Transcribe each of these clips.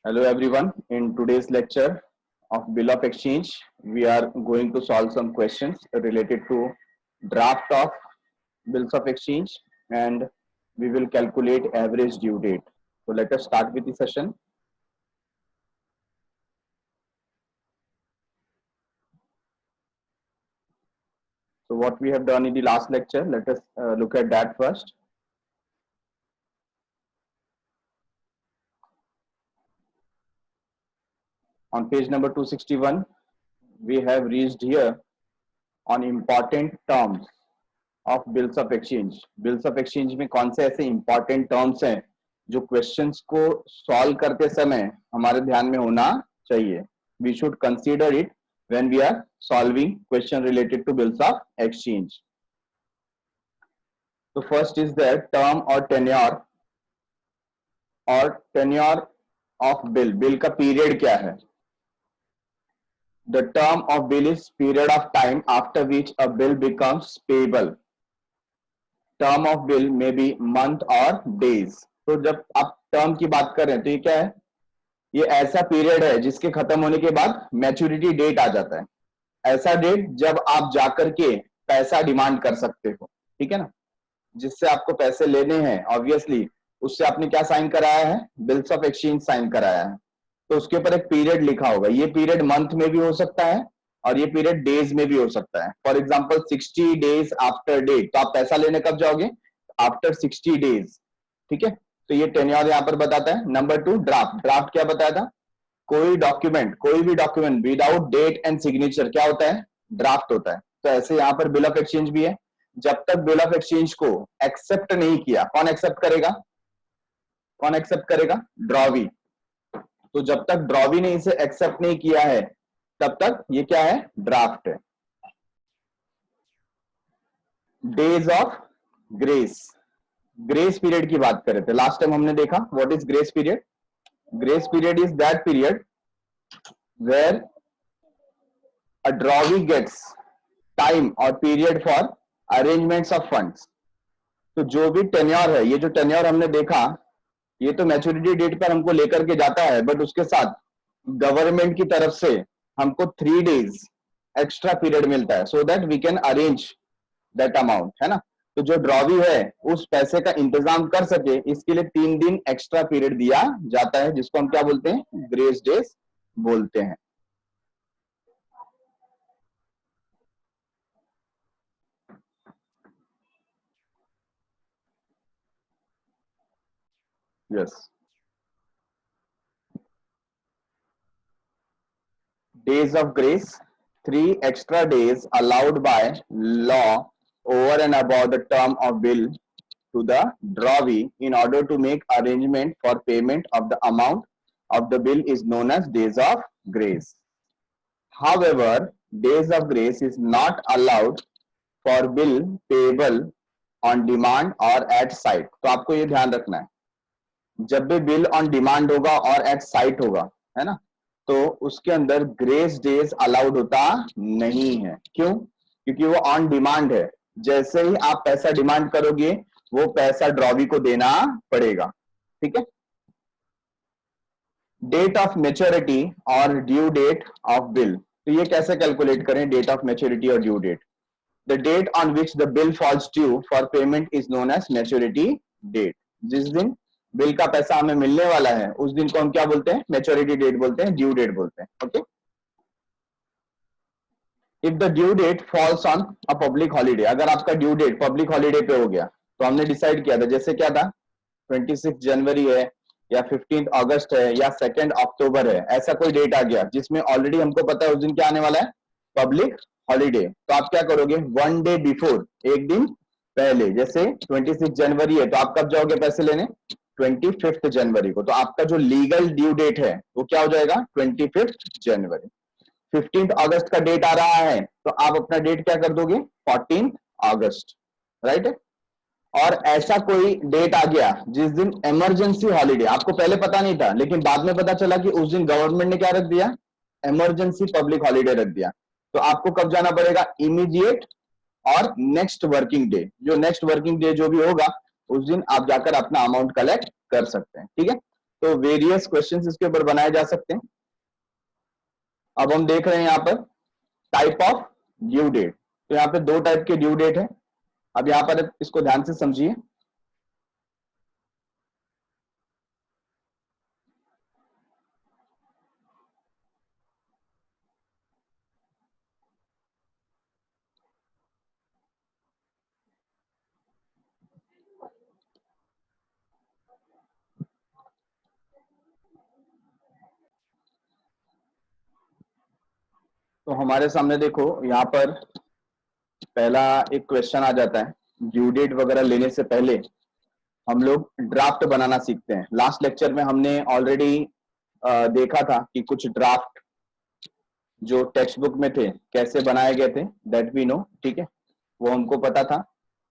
Hello everyone. In today's lecture of Bill of Exchange, we are going to solve some questions related to draft of bills of exchange and we will calculate average due date. So let us start with the session. So what we have done in the last lecture, let us look at that first. On page number 261, we have reached here on important terms of bills of exchange. Bills of exchange में कौन से ऐसे important terms हैं जो questions को solve करते समय हमारे ध्यान में होना चाहिए. We should consider it when we are solving question related to bills of exchange. तो फर्स्ट इज दैट टर्म और टेन्योर ऑफ बिल. बिल का पीरियड क्या है? The term of bill is period of time after which a bill becomes payable. Term of bill may be month or days. तो जब आप term की बात कर रहे हैं तो ये क्या है? ये ऐसा पीरियड है जिसके खत्म होने के बाद मैच्योरिटी डेट आ जाता है. ऐसा डेट जब आप जाकर के पैसा डिमांड कर सकते हो. ठीक है ना? जिससे आपको पैसे लेने हैं, ऑब्वियसली उससे आपने क्या साइन कराया है? बिल्स ऑफ एक्सचेंज साइन कराया है. तो उसके ऊपर एक पीरियड लिखा होगा. ये पीरियड मंथ में भी हो सकता है और ये पीरियड डेज में भी हो सकता है. For example 60 days after date. तो आप पैसा लेने कब जाओगे? After 60 days. ठीक है. तो ये टेन्योर यहां पर बताता है. Number 2, draft. ड्राफ्ट क्या बताया था? कोई भी document without date and signature क्या होता है? ड्राफ्ट होता है. तो ऐसे यहां पर बिल ऑफ एक्सचेंज भी है. जब तक बिल ऑफ एक्सचेंज को एक्सेप्ट नहीं किया, कौन एक्सेप्ट करेगा? ड्रॉवी. तो जब तक ड्रॉवी ने इसे एक्सेप्ट नहीं किया है तब तक ये क्या है? ड्राफ्ट है. Days of grace. Grace period की बात कर रहे थे लास्ट टाइम. हमने देखा what is grace period. Grace period is that period where a drawee gets time और period for arrangements of funds. तो जो भी टेन्योर है, ये जो टेन्योर हमने देखा, ये तो मैच्योरिटी डेट पर हमको लेकर के जाता है, बट उसके साथ गवर्नमेंट की तरफ से हमको 3 डेज एक्स्ट्रा पीरियड मिलता है so that we can arrange that amount. है ना? तो जो ड्रॉवी है उस पैसे का इंतजाम कर सके इसके लिए 3 दिन एक्स्ट्रा पीरियड दिया जाता है, जिसको हम क्या बोलते हैं? ग्रेस डेज बोलते हैं. Yes. Days of grace, 3 extra days allowed by law over and above the term of bill to the drawee in order to make arrangement for payment of the amount of the bill is known as days of grace. However, days of grace is not allowed for bill payable on demand or at site. तो आपको ये ध्यान रखना है, जब भी bill on demand होगा और एट साइट होगा, है ना, तो उसके अंदर ग्रेस डेज अलाउड होता नहीं है. क्यों? क्योंकि वो ऑन डिमांड है. जैसे ही आप पैसा डिमांड करोगे वो पैसा ड्रॉवी को देना पड़ेगा. ठीक है. डेट ऑफ मैच्योरिटी और ड्यू डेट ऑफ बिल. तो ये कैसे कैलकुलेट करें डेट ऑफ मैच्योरिटी और due date? The date on which the bill falls due for payment is known as maturity date. जिस दिन बिल का पैसा हमें मिलने वाला है उस दिन को हम क्या बोलते हैं? मैच्योरिटी डेट बोलते हैं, ड्यू डेट बोलते हैं. Okay. If the due date falls on a public holiday. अगर आपका ड्यू डेट पब्लिक हॉलीडे पे हो गया तो हमने डिसाइड किया था, जैसे क्या था, 26 जनवरी है या 15 अगस्त है या 2 अक्टूबर है, ऐसा कोई डेट आ गया जिसमें ऑलरेडी हमको पता है उस दिन क्या आने वाला है? Public holiday. तो आप क्या करोगे? 1 डे बिफोर, एक दिन पहले, जैसे 26 जनवरी है तो आप कब जाओगे पैसे लेने? 25 जनवरी को. तो आपका जो लीगल ड्यू डेट है वो क्या हो जाएगा? 25 जनवरी. 15 अगस्त का डेट आ रहा है तो आप अपना डेट क्या कर दोगे? 14 अगस्त. राइट है. और ऐसा कोई डेट आ गया जिस दिन इमरजेंसी हॉलीडे, आपको पहले पता नहीं था लेकिन बाद में पता चला कि उस दिन गवर्नमेंट ने क्या रख दिया? इमरजेंसी पब्लिक हॉलीडे रख दिया. तो आपको कब जाना पड़ेगा? इमीडिएट और नेक्स्ट वर्किंग डे. जो नेक्स्ट वर्किंग डे जो भी होगा उस दिन आप जाकर अपना अमाउंट कलेक्ट कर सकते हैं. ठीक है. तो वेरियस क्वेश्चंस इसके ऊपर बनाए जा सकते हैं। अब हम देख रहे हैं यहाँ पर टाइप ऑफ ड्यू डेट। तो यहाँ पे दो टाइप के ड्यू डेट है। अब यहाँ पर इसको ध्यान से समझिए। तो हमारे सामने देखो यहाँ पर पहला एक क्वेश्चन आ जाता है। ड्यू डेट वगैरह लेने से पहले हम लोग ड्राफ्ट बनाना सीखते हैं। लास्ट लेक्चर में हमने ऑलरेडी देखा था कि कुछ ड्राफ्ट जो टेक्स्ट बुक में थे कैसे बनाए गए थे, दैट वी नो, ठीक है, वो हमको पता था।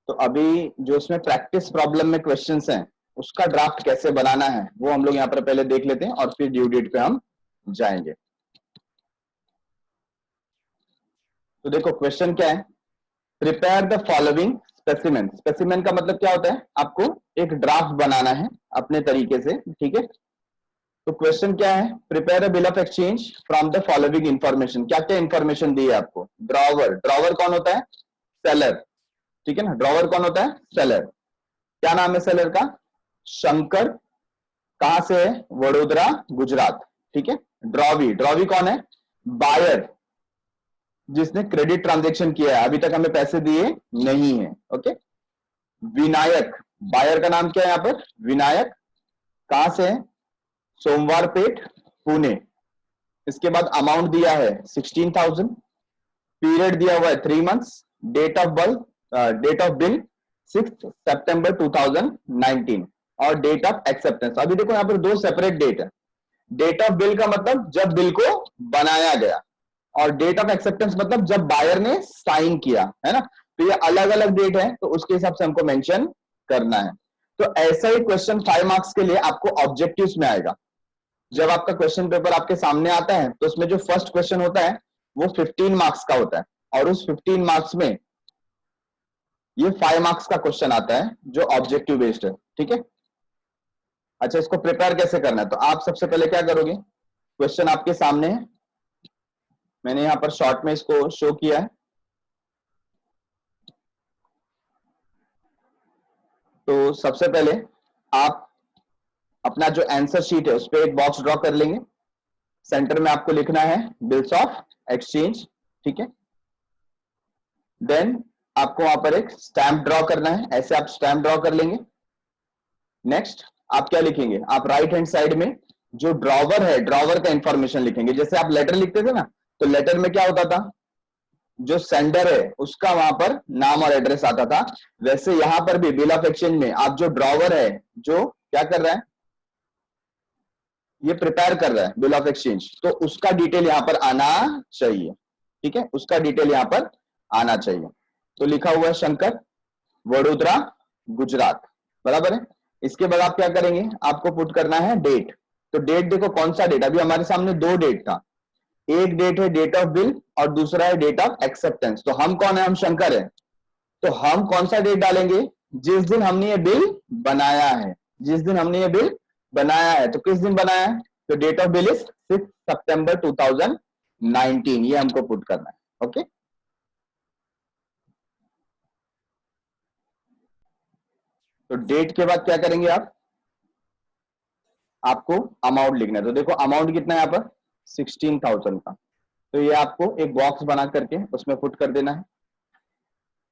तो अभी जो इसमें प्रैक्टिस प्रॉब्लम में क्वेश्चंस हैं उसका ड्राफ्ट कैसे बनाना है वो हम लोग यहाँ पर पहले देख लेते हैं और फिर ड्यू डेट पे हम जाएंगे। तो देखो क्वेश्चन क्या है, prepare the following specimen. Specimen का मतलब क्या होता है, आपको एक ड्राफ्ट बनाना है अपने तरीके से, ठीक है। तो क्वेश्चन क्या है, prepare a bill of exchange from the following information. क्या क्या इंफॉर्मेशन दी है आपको, ड्रॉवर, ड्रॉवर कौन होता है, सेलर, ठीक है ना, ड्रॉवर कौन होता है, सेलर। क्या नाम है सेलर का, शंकर, कहां से है, वडोदरा गुजरात, ठीक है। ड्रॉवी, ड्रॉवी कौन है, बायर, जिसने क्रेडिट ट्रांजेक्शन किया है, अभी तक हमें पैसे दिए नहीं है, ओके। विनायक, बायर का नाम क्या है यहाँ पर, विनायक, कहां से है, सोमवार पेट पुणे। इसके बाद अमाउंट दिया है 16,000, पीरियड दिया हुआ है 3 months, date of birth, date of bill 6 सितंबर 2019 और डेट ऑफ एक्सेप्टेंस। अभी देखो यहाँ पर दो सेपरेट डेट है। डेट ऑफ बिल का मतलब जब बिल को बनाया गया, और डेट ऑफ एक्सेप्टेंस मतलब जब बायर ने साइन किया, है ना। तो ये अलग अलग डेट है, तो उसके हिसाब से हमको मेंशन करना है। तो ऐसा ही क्वेश्चन 5 मार्क्स के लिए आपको ऑब्जेक्टिव्स में आएगा। जब आपका क्वेश्चन पेपर आपके सामने आता है तो उसमें जो फर्स्ट क्वेश्चन होता है वो 15 मार्क्स का होता है, और उस 15 मार्क्स में ये 5 मार्क्स का क्वेश्चन आता है जो ऑब्जेक्टिव बेस्ड है, ठीक है। अच्छा, इसको प्रिपेयर कैसे करना है, तो आप सबसे पहले क्या करोगे, क्वेश्चन आपके सामने है, मैंने यहां पर शॉर्ट में इसको शो किया है। तो सबसे पहले आप अपना जो आंसर शीट है उस पर एक बॉक्स ड्रॉ कर लेंगे। सेंटर में आपको लिखना है बिल्स ऑफ एक्सचेंज, ठीक है। देन आपको वहां पर एक स्टैंप ड्रॉ करना है, ऐसे आप स्टैंप ड्रॉ कर लेंगे। नेक्स्ट आप क्या लिखेंगे, आप राइट हैंड साइड में जो ड्रॉवर है, ड्रॉवर का इंफॉर्मेशन लिखेंगे। जैसे आप लेटर लिखते थे ना, तो लेटर में क्या होता था, जो सेंडर है उसका वहां पर नाम और एड्रेस आता था, वैसे यहां पर भी बिल ऑफ एक्सचेंज में आप जो ड्रॉवर है, जो क्या कर रहा है, ये प्रिपेयर कर रहा है बिल ऑफ एक्सचेंज, तो उसका डिटेल यहां पर आना चाहिए, ठीक है, उसका डिटेल यहां पर आना चाहिए। तो लिखा हुआ है शंकर, वडोदरा गुजरात, बराबर है। इसके बाद आप क्या करेंगे, आपको पुट करना है डेट। तो डेट देखो कौन सा डेट, अभी हमारे सामने दो डेट था, एक डेट है डेट ऑफ बिल और दूसरा है डेट ऑफ एक्सेप्टेंस। तो हम कौन है, हम शंकर है, तो हम कौन सा डेट डालेंगे, जिस दिन हमने ये बिल बनाया है, जिस दिन हमने ये बिल बनाया है। तो किस दिन बनाया है, तो डेट ऑफ बिल इज 6 सितंबर 2019, ये हमको पुट करना है, ओके। तो डेट के बाद क्या करेंगे आप, आपको अमाउंट लिखना है। तो देखो अमाउंट कितना है यहाँ पर, 16,000 का। तो ये आपको एक बॉक्स बना करके उसमें पुट कर देना है।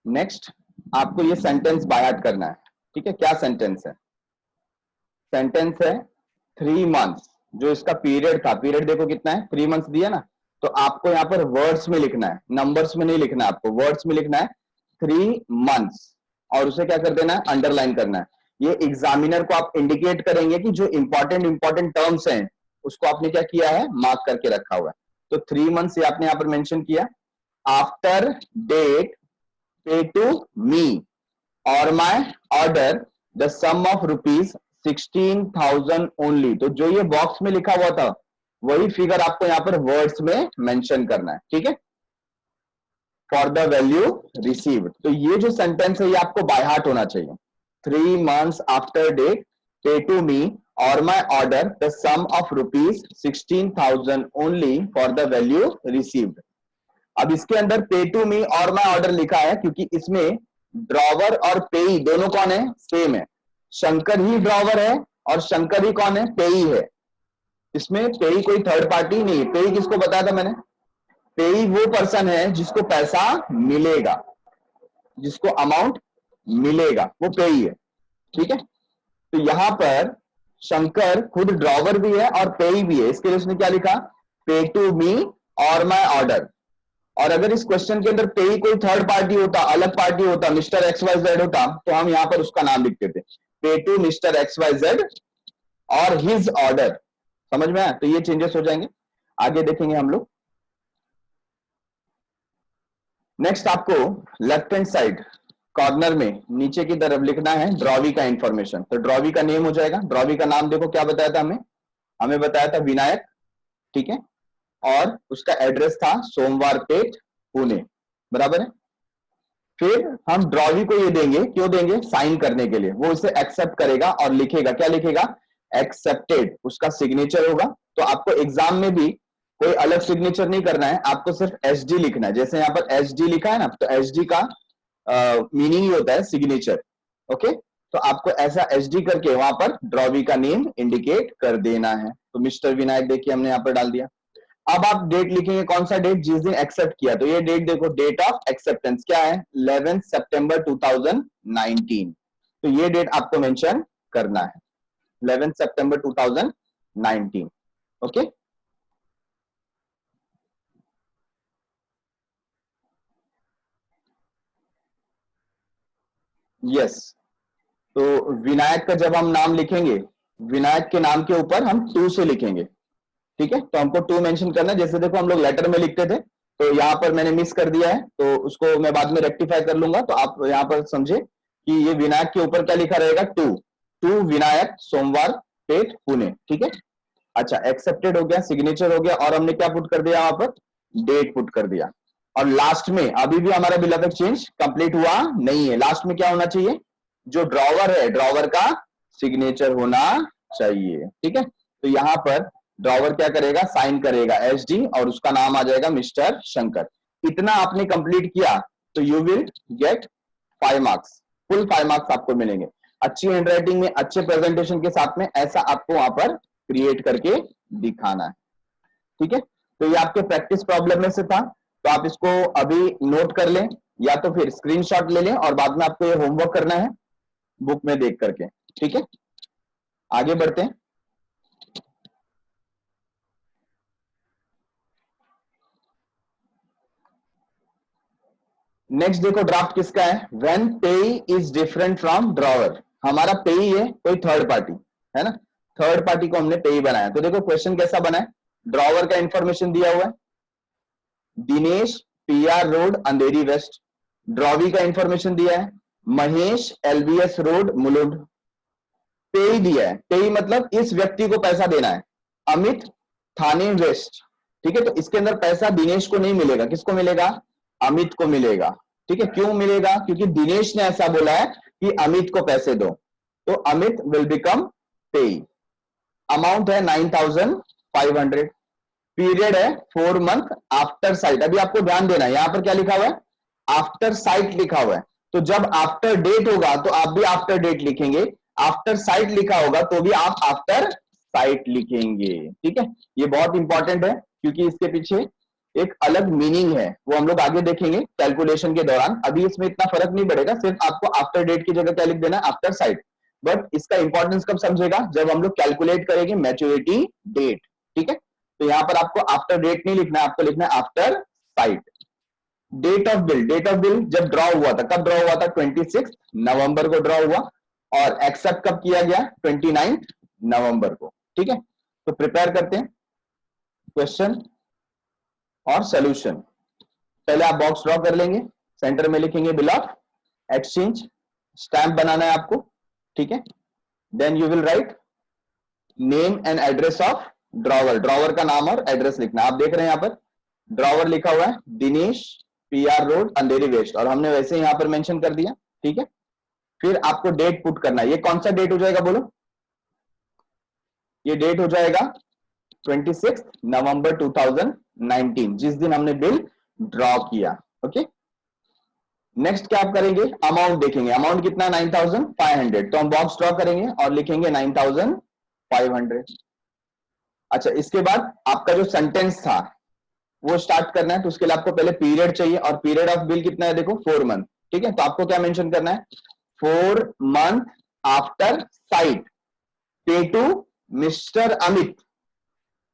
नेक्स्ट आपको ये सेंटेंस बाय हार्ट करना है, ठीक है। क्या सेंटेंस है, सेंटेंस है 3 मंथ्स, जो इसका पीरियड था, पीरियड देखो कितना है, 3 मंथ्स दिया ना। तो आपको यहाँ पर वर्ड्स में लिखना है, नंबर्स में नहीं लिखना है, आपको वर्ड्स में लिखना है 3 मंथ्स, और उसे क्या कर देना है, अंडरलाइन करना है। ये एग्जामिनर को आप इंडिकेट करेंगे कि जो इंपॉर्टेंट टर्म्स हैं उसको आपने क्या किया है, मार्क करके रखा हुआ है। तो 3 मंथ्स ये आपने यहाँ पर मेंशन किया। After date pay to me or my order the sum of rupees 16,000 only. तो जो ये बॉक्स में लिखा हुआ था वही फिगर आपको यहाँ पर वर्ड्स में मेंशन करना है, ठीक है, फॉर द वैल्यू रिसीव्ड। तो ये जो सेंटेंस है ये आपको बाय हार्ट होना चाहिए। 3 months after date pay to me or my order the sum of ₹16,000 only for the value received. अब इसके अंदर पे to me or my order लिखा है क्योंकि इसमें ड्रॉवर और पेई दोनों कौन है, सेम है। शंकर ही ड्रॉवर है और शंकर ही कौन है, पेई है। इसमें पेई कोई थर्ड पार्टी नहीं है। पेई किसको बताया था मैंने, पेई वो पर्सन है जिसको पैसा मिलेगा, जिसको अमाउंट मिलेगा, वो पेई है। ठीक है, तो यहां पर शंकर खुद ड्रॉवर भी है और पेई भी है, इसके लिए उसने क्या लिखा, पे to me or my order. और अगर इस क्वेश्चन के अंदर पेई कोई थर्ड पार्टी होता, अलग पार्टी होता, मिस्टर एक्स वाई जेड होता, तो हम यहां पर उसका नाम लिखते थे, pay to Mr X Y Z or his order. समझ में आया? तो ये चेंजेस हो जाएंगे, आगे देखेंगे हम लोग। नेक्स्ट आपको लेफ्ट हैंड साइड कॉर्नर में नीचे की तरफ लिखना है ड्रॉवी का इंफॉर्मेशन। तो ड्रॉवी का नेम हो जाएगा, ड्रॉवी का नाम देखो क्या बताया था हमें, हमें बताया था विनायक। ठीक है, और उसका एड्रेस था सोमवार पेट, पुणे, बराबर है। फिर हम ड्रॉवी को ये देंगे, क्यों देंगे, साइन करने के लिए। वो इसे एक्सेप्ट करेगा और लिखेगा, क्या लिखेगा, एक्सेप्टेड, उसका सिग्नेचर होगा। तो आपको एग्जाम में भी कोई अलग सिग्नेचर नहीं करना है, आपको सिर्फ एचडी लिखना है। जैसे यहां पर एचडी लिखा है ना, तो एचडी का मीनिंग ही होता है सिग्नेचर। ओके, तो आपको ऐसा एचडी करके वहां पर ड्रॉवी का नेम इंडिकेट कर देना है। तो मिस्टर विनायक देखिए हमने यहां पर डाल दिया। अब आप डेट लिखेंगे, कौन सा डेट, जिस दिन एक्सेप्ट किया। तो ये डेट देखो, डेट ऑफ एक्सेप्टेंस क्या है, 11 सितंबर 2019। तो ये डेट आपको मेंशन करना है, 11 सितंबर 2019। Okay, yes. तो विनायक का जब हम नाम लिखेंगे, विनायक के नाम के ऊपर हम टू से लिखेंगे। ठीक है, तो हमको टू मेंशन करना है। जैसे देखो हम लोग लेटर में लिखते थे, तो यहाँ पर मैंने मिस कर दिया है, तो उसको मैं बाद में रेक्टिफाई कर लूंगा। तो आप यहाँ पर समझे कि ये विनायक के ऊपर क्या लिखा रहेगा, टू, टू विनायक सोमवार पेट पुणे। ठीक है, अच्छा, एक्सेप्टेड हो गया, सिग्नेचर हो गया, और हमने क्या पुट कर दिया, वहां पर डेट पुट कर दिया। और लास्ट में अभी भी हमारा बिल ऑफ एक्सचेंज कंप्लीट हुआ नहीं है। लास्ट में क्या होना चाहिए, जो ड्रॉवर है, ड्रॉवर का सिग्नेचर होना चाहिए। ठीक है, तो यहां पर ड्रॉवर क्या करेगा, साइन करेगा एचडी, और उसका नाम आ जाएगा मिस्टर शंकर। इतना आपने कंप्लीट किया तो you will gate 5 marks, full 5 marks आपको मिलेंगे। अच्छी हैंडराइटिंग में, अच्छे प्रेजेंटेशन के साथ में, ऐसा आपको वहां पर क्रिएट करके दिखाना है। ठीक है, तो ये आपके प्रैक्टिस प्रॉब्लम में से था, तो आप इसको अभी नोट कर लें या तो फिर स्क्रीनशॉट ले लें, और बाद में आपको ये होमवर्क करना है बुक में देख करके। ठीक है, आगे बढ़ते हैं। नेक्स्ट देखो ड्राफ्ट किसका है, व्हेन पेई इज डिफरेंट फ्रॉम ड्रॉवर। हमारा पेई है कोई थर्ड पार्टी, है ना, थर्ड पार्टी को हमने पेई बनाया। तो देखो क्वेश्चन कैसा बना है, ड्रॉवर का इंफॉर्मेशन दिया हुआ है, दिनेश पीआर रोड अंधेरी वेस्ट। ड्रॉवी का इंफॉर्मेशन दिया है, महेश एलबीएस रोड मुलुंड। पेई दिया है, पेई मतलब इस व्यक्ति को पैसा देना है, अमित थाने वेस्ट। ठीक है, तो इसके अंदर पैसा दिनेश को नहीं मिलेगा, किसको मिलेगा, अमित को मिलेगा। ठीक है, क्यों मिलेगा, क्योंकि दिनेश ने ऐसा बोला है कि अमित को पैसे दो, तो अमित विल बिकम पेई। अमाउंट है 9,500, पीरियड है 4 मंथ आफ्टर साइट। अभी आपको ध्यान देना है, यहां पर क्या लिखा हुआ है, आफ्टर साइट लिखा हुआ है। तो जब आफ्टर डेट होगा तो आप भी आफ्टर डेट लिखेंगे, आफ्टर साइट लिखा होगा तो भी आप आफ्टर साइट लिखेंगे। ठीक है, ये बहुत इंपॉर्टेंट है क्योंकि इसके पीछे एक अलग मीनिंग है, वो हम लोग आगे देखेंगे कैलकुलेशन के दौरान। अभी इसमें इतना फर्क नहीं पड़ेगा, सिर्फ आपको आफ्टर डेट की जगह क्या लिख देना है, आफ्टर साइट। बट इसका इंपॉर्टेंस कब समझेगा, जब हम लोग कैलकुलेट करेंगे मैच्योरिटी डेट। ठीक है, तो यहां पर आपको आफ्टर डेट नहीं लिखना है, आपको लिखना है after sight. Date of bill, date of bill जब ड्रॉ हुआ था, कब ड्रॉ हुआ था, 26 नवंबर को ड्रॉ हुआ, और एक्सेप्ट कब किया गया, 29 नवंबर को। ठीक है, तो प्रिपेयर करते हैं क्वेश्चन और सोल्यूशन। पहले आप बॉक्स ड्रॉ कर लेंगे, सेंटर में लिखेंगे बिल ऑफ एक्सचेंज, स्टैंप बनाना है आपको। ठीक है, then you will write name and address of drawer, drawer का नाम और एड्रेस लिखना। आप देख रहे हैं यहां पर ड्रॉवर लिखा हुआ है दिनेश पीआर रोड अंधेरी वेस्ट, और हमने वैसे यहां पर मेंशन कर दिया। ठीक है, फिर आपको डेट पुट करना है, ये कौन सा डेट हो जाएगा बोलो, ये डेट हो जाएगा 26 नवंबर 2019, जिस दिन हमने बिल ड्रॉ किया। ओके, नेक्स्ट क्या आप करेंगे, अमाउंट देखेंगे। अमाउंट कितना, 9500, तो हम बॉक्स ड्रॉ करेंगे और लिखेंगे 9500। अच्छा, इसके बाद आपका जो सेंटेंस था वो स्टार्ट करना है, तो उसके लिए आपको पहले पीरियड चाहिए, और पीरियड ऑफ बिल कितना है, देखो 4 मंथ। ठीक है, तो आपको क्या मेंशन करना है, 4 month after sight pay to mister Amit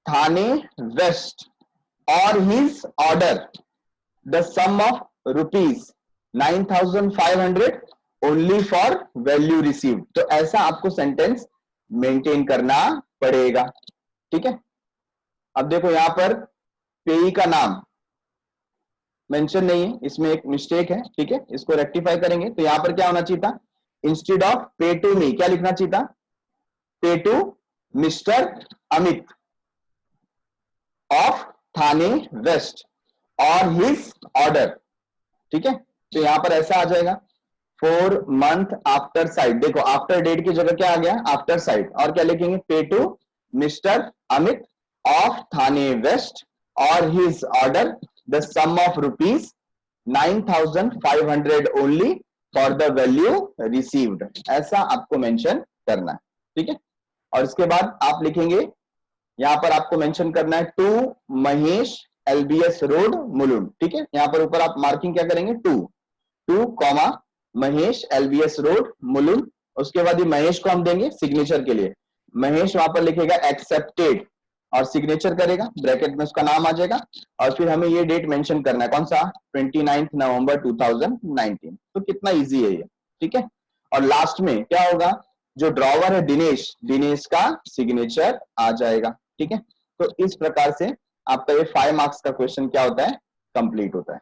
Thane west or his order the sum of rupees 9500 only for value received. तो ऐसा आपको सेंटेंस मेंटेन करना पड़ेगा। ठीक है, अब देखो यहां पर पेई का नाम मेंशन नहीं है, इसमें एक मिस्टेक है। ठीक है, इसको रेक्टिफाई करेंगे। तो यहां पर क्या होना चाहिए था, instead of pay to me क्या लिखना चाहिए था, pay to mister Amit of Thane west or his order. ठीक है, तो यहां पर ऐसा आ जाएगा 4 मंथ आफ्टर साइट। देखो आफ्टर डेट की जगह क्या आ गया, आफ्टर साइट, और क्या लिखेंगे, pay to mister Amit of Thane west or his order the sum of rupees 9500 only for the value received. ऐसा आपको मेंशन करना है। ठीक है, और इसके बाद आप लिखेंगे, यहां पर आपको मेंशन करना है to Mahesh LBS road Mulund. ठीक है, यहां पर ऊपर आप मार्किंग क्या करेंगे, to comma Mahesh LBS road Mulund. उसके बाद ये महेश को हम देंगे सिग्नेचर के लिए, महेश वहां पर लिखेगा एक्सेप्टेड और सिग्नेचर करेगा, ब्रैकेट में उसका नाम आ जाएगा, और फिर हमें ये डेट मेंशन करना है, कौन सा, 29 नवंबर 2019। तो कितना इजी है ये। ठीक है, और लास्ट में क्या होगा, जो ड्रॉवर है दिनेश, दिनेश का सिग्नेचर आ जाएगा। ठीक है, तो इस प्रकार से आपका ये 5 मार्क्स का क्वेश्चन क्या होता है, कंप्लीट होता है।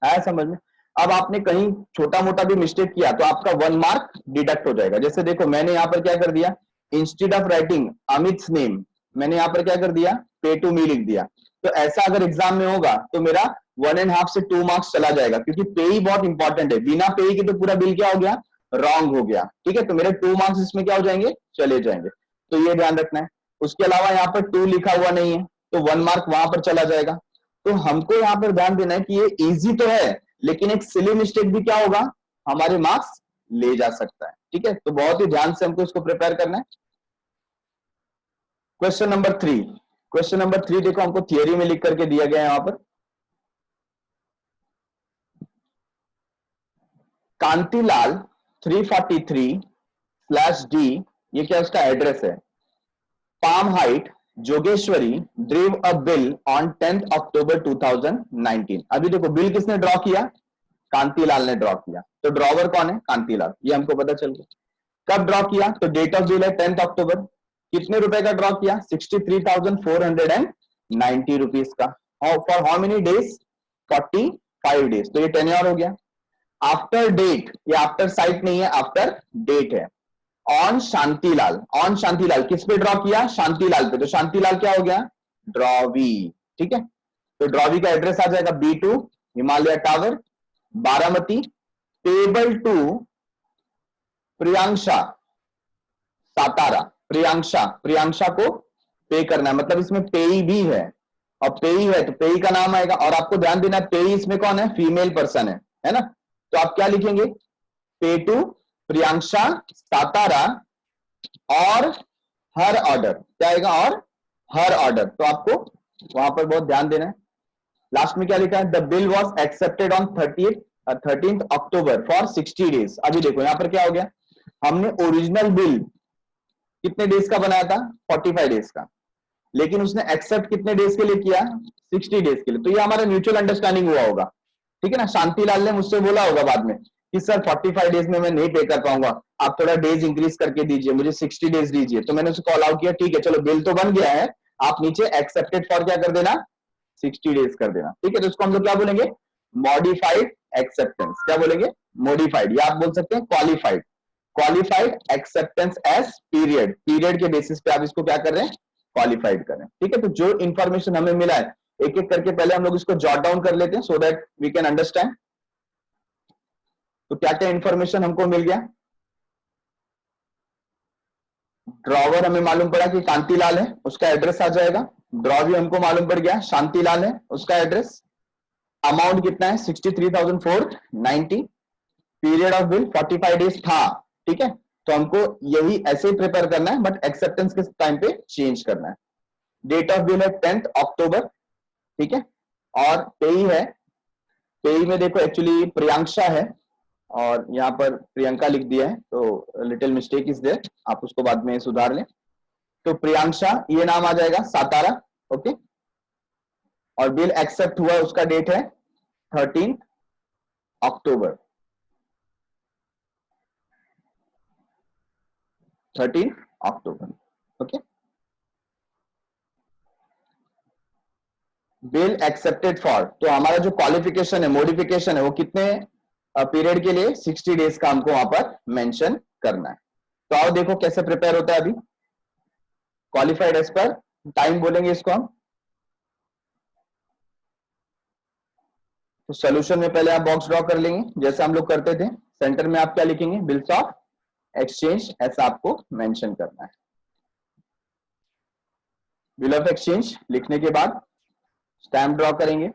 आया समझ में। अब आपने कहीं छोटा मोटा भी मिस्टेक किया तो आपका 1 मार्क डिडक्ट हो जाएगा। जैसे देखो मैंने यहां पर क्या कर दिया, instead of writing Amit name मैंने यहां पर क्या कर दिया, पे टू मी लिख दिया। तो ऐसा अगर एग्जाम में होगा तो मेरा 1.5 से 2 मार्क्स चला जाएगा, क्योंकि पे ही बहुत इंपॉर्टेंट है। बिना पे ही के तो पूरा बिल क्या हो गया, रॉन्ग हो गया। ठीक है, तो मेरे 2 मार्क्स इसमें क्या हो जाएंगे, चले जाएंगे। तो ये ध्यान रखना है। उसके अलावा यहाँ पर 2 लिखा हुआ नहीं है तो 1 मार्क वहां पर चला जाएगा। तो हमको यहाँ पर ध्यान देना है कि ये इजी तो है, लेकिन एक सिली मिस्टेक भी क्या होगा, हमारे मार्क्स ले जा सकता है। ठीक है, तो बहुत ही ध्यान से हमको इसको प्रिपेयर करना है। क्वेश्चन नंबर 3, क्वेश्चन नंबर 3 देखो हमको थियरी में लिख करके दिया गया है यहां पर, कांतिलाल 343/D, ये क्या उसका एड्रेस है, palm height Jogeshwari ड्रीव a bill on 10th अक्टूबर 2019। अभी देखो बिल किसने ड्रॉ किया, कांतिलाल ने ड्रॉ किया। तो ड्रॉवर कौन है, कांतिलाल, ये हमको पता चल गया। कब ड्रॉ किया, तो डेट ऑफ बिल है 10th अक्टूबर। कितने रुपए का ड्रॉ किया, 63,490 रुपीज का। For how many days, 45 days. तो ये टेन्योर हो गया। आफ्टर डेट, ये आफ्टर साइट नहीं है, आफ्टर डेट है। ऑन शांतिलाल, ऑन शांतिलाल किस पे ड्रॉ किया, शांतिलाल पे। तो शांतिलाल क्या हो गया, ड्रॉवी। ठीक है, तो ड्रॉवी का एड्रेस आ जाएगा B2 Himalaya tower Baramati, payable to Priyansha Satara. Priyansha, Priyansha को पे करना है, मतलब इसमें पेई भी है, और पेई है तो पेई का नाम आएगा। और आपको ध्यान देना पेई इसमें कौन है, फीमेल पर्सन है ना। तो आप क्या लिखेंगे, पे टू प्रियांशा सातारा और हर ऑर्डर, क्या आएगा, और हर ऑर्डर। तो आपको वहां पर बहुत ध्यान देना है। लास्ट में क्या लिखा है, the bill was accepted on 13th October for 60 days. अभी देखो यहां पर क्या हो गया, हमने ओरिजिनल बिल कितने डेज का बनाया था, 45 डेज का, लेकिन उसने एक्सेप्ट कितने डेज के लिए किया, 60 डेज के लिए। तो ये हमारा म्यूचुअल अंडरस्टैंडिंग हुआ होगा। ठीक है ना, शांतिलाल ने मुझसे बोला होगा बाद में कि सर 45 डेज में मैं नहीं पे कर पाऊंगा, आप थोड़ा डेज इंक्रीज करके दीजिए, मुझे 60 डेज दीजिए। तो मैंने उसको अलाउ किया, ठीक है चलो बिल तो बन गया है, आप नीचे एक्सेप्टेड फॉर क्या कर देना, 60 डेज कर देना। ठीक है, तो उसको हम लोग क्या बोलेंगे, मॉडिफाइड एक्सेप्टेंस। क्या बोलेंगे, मॉडिफाइड, या आप बोल सकते हैं qualified, qualified acceptance as period. Period के बेसिस पे आप इसको क्या कर रहे हैं, क्वालिफाइड कर रहे हैं। ठीक है, तो जो इंफॉर्मेशन हमें मिला है एक एक करके पहले हम लोग इसको जॉट डाउन कर लेते हैं, so that we can understand. तो क्या क्या इंफॉर्मेशन हमको मिल गया, ड्रॉवर हमें मालूम पड़ा कि कांतिलाल है, उसका एड्रेस आ जाएगा। ड्रॉ भी हमको मालूम पड़ गया शांतिलाल है, उसका एड्रेस। अमाउंट कितना है 63,490। पीरियड ऑफ बिल 45 डेज था, ठीक है। तो हमको यही ऐसे ही प्रिपेयर करना है, बट एक्सेप्टेंस के टाइम पे चेंज करना है। डेट ऑफ बिल है 10 अक्टूबर, ठीक है। और पेई है, पेई में देखो एक्चुअली प्रियांशा है और यहाँ पर प्रियंका लिख दिया है, तो लिटिल मिस्टेक इज देयर, आप उसको बाद में सुधार लें। तो प्रियांशा ये नाम आ जाएगा, सातारा, ओके। और बिल एक्सेप्ट हुआ, उसका डेट है 13 अक्टूबर, 13 अक्टूबर, ओके। बिल एक्सेप्टेड फॉर, तो हमारा जो क्वालिफिकेशन है, मॉडिफिकेशन है, वो कितने पीरियड के लिए 60 डेज का हमको वहां पर मेंशन करना है। तो आओ देखो कैसे प्रिपेयर होता है अभी। क्वालिफाइड एज पर टाइम बोलेंगे इसको हम। तो सोल्यूशन में पहले आप बॉक्स ड्रॉ कर लेंगे जैसे हम लोग करते थे। सेंटर में आप क्या लिखेंगे, बिल्स ऑफ एक्सचेंज, ऐसा आपको मेंशन करना है। बिल ऑफ एक्सचेंज लिखने के बाद स्टैम्प ड्रॉ करेंगे।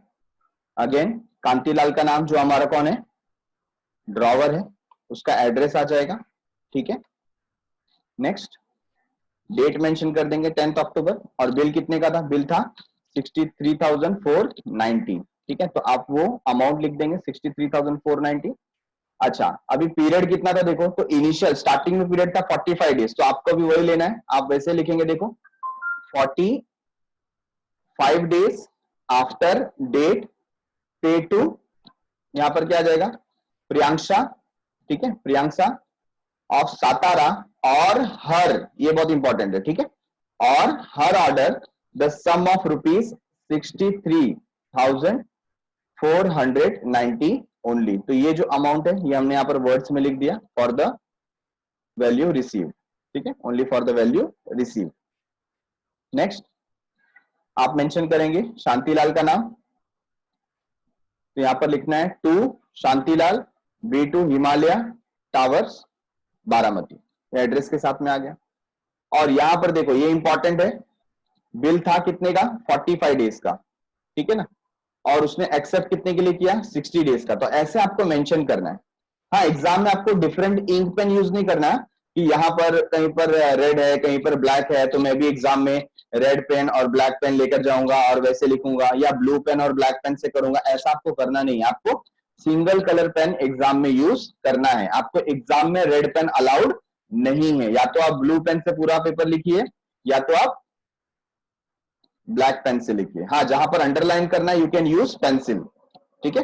अगेन कांतिलाल का नाम जो हमारा कौन है, ड्रॉवर है, उसका एड्रेस आ जाएगा, ठीक है। नेक्स्ट डेट मेंशन कर देंगे 10 अक्टूबर। और बिल कितने का था, बिल था 63,490, ठीक है। तो आप वो अमाउंट लिख देंगे 63,490। अच्छा, अभी पीरियड कितना था देखो, तो इनिशियल स्टार्टिंग में पीरियड था 45 डेज, तो आपको भी वही लेना है, आप वैसे लिखेंगे देखो 45 days after date pay to, यहां पर क्या आ जाएगा, प्रियांशा, ठीक है, प्रियांशा ऑफ सातारा, और हर, ये बहुत इंपॉर्टेंट है, ठीक है, or her order the sum of rupees 63,490 only. तो ये जो अमाउंट है ये हमने यहाँ पर वर्ड्स में लिख दिया, फॉर द वैल्यू रिसीव, ठीक है, only for the value receive. Next आप मेंशन करेंगे शांतिलाल का नाम, तो यहां पर लिखना है to Shantilal, B2 Himalaya towers Baramati, address के साथ में आ गया। और यहां पर देखो ये इंपॉर्टेंट है, बिल था कितने का, 45 डेज का, ठीक है ना, और उसने एक्सेप्ट कितने के लिए किया, 60 डेज का। तो ऐसे आपको मेंशन करना है। हाँ, एग्जाम में आपको डिफरेंट इंक पेन यूज नहीं करना है कि यहाँ पर कहीं पर रेड है कहीं पर ब्लैक है, तो मैं भी एग्जाम में रेड पेन और ब्लैक पेन लेकर जाऊंगा और वैसे लिखूंगा, या ब्लू पेन और ब्लैक पेन से करूंगा, ऐसा आपको करना नहीं है। आपको सिंगल कलर पेन एग्जाम में यूज करना है। आपको एग्जाम में रेड पेन अलाउड नहीं है, या तो आप ब्लू पेन से पूरा पेपर लिखिए या तो आप ब्लैक पेन से लिखिए। हाँ, जहां पर अंडरलाइन करना है यू कैन यूज पेंसिल, ठीक है।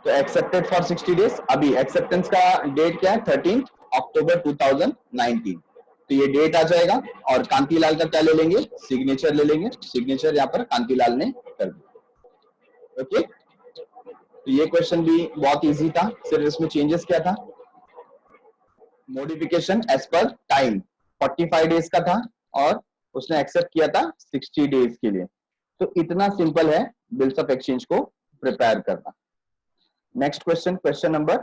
तो एक्सेप्टेड फॉर 60 डेज, अभी एक्सेप्टेंस का डेट क्या है, 13 अक्टूबर 2019। तो ये डेट आ जाएगा, और कांतिलाल का क्या ले लेंगे, सिग्नेचर ले लेंगे। सिग्नेचर यहाँ पर कांतिलाल ने कर दिया, ओके। तो ये क्वेश्चन भी बहुत इजी था, सिर्फ इसमें चेंजेस क्या था, modification as per time 45 days का था और उसने एक्सेप्ट किया था 60 डेज के लिए। तो इतना सिंपल है बिल्स ऑफ एक्सचेंज को प्रिपेयर करना। Next question, question number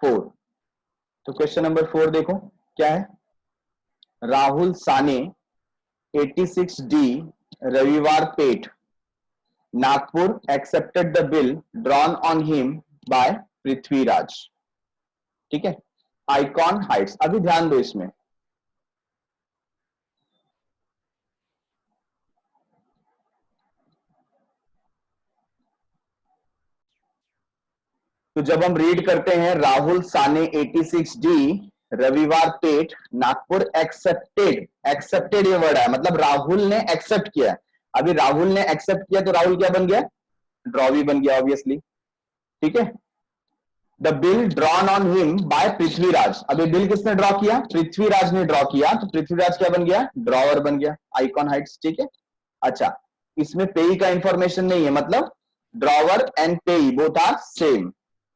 4। तो क्वेश्चन नंबर 4 देखो क्या है, Rahul Sane 86D Raviwar Peth Nagpur accepted the bill drawn on him by Prithviraj, ठीक है, आइकॉन हाइट्स। अभी ध्यान दो इसमें, तो जब हम रीड करते हैं Rahul Sane 86D Raviwar Peth Nagpur accepted, accepted ये वर्ड है, मतलब राहुल ने एक्सेप्ट किया। अभी राहुल ने एक्सेप्ट किया तो राहुल क्या बन गया, ड्रॉ भी बन गया ऑब्वियसली, ठीक है। The bill drawn on him by Prithviraj, अभी बिल किसने ड्रॉ किया, पृथ्वीराज ने ड्रॉ किया, तो पृथ्वीराज क्या बन गया, ड्रॉवर बन गया, आइकॉन हाइट्स, ठीक है। अच्छा, इसमें पेई का इंफॉर्मेशन नहीं है, मतलब drawer and payee both are same,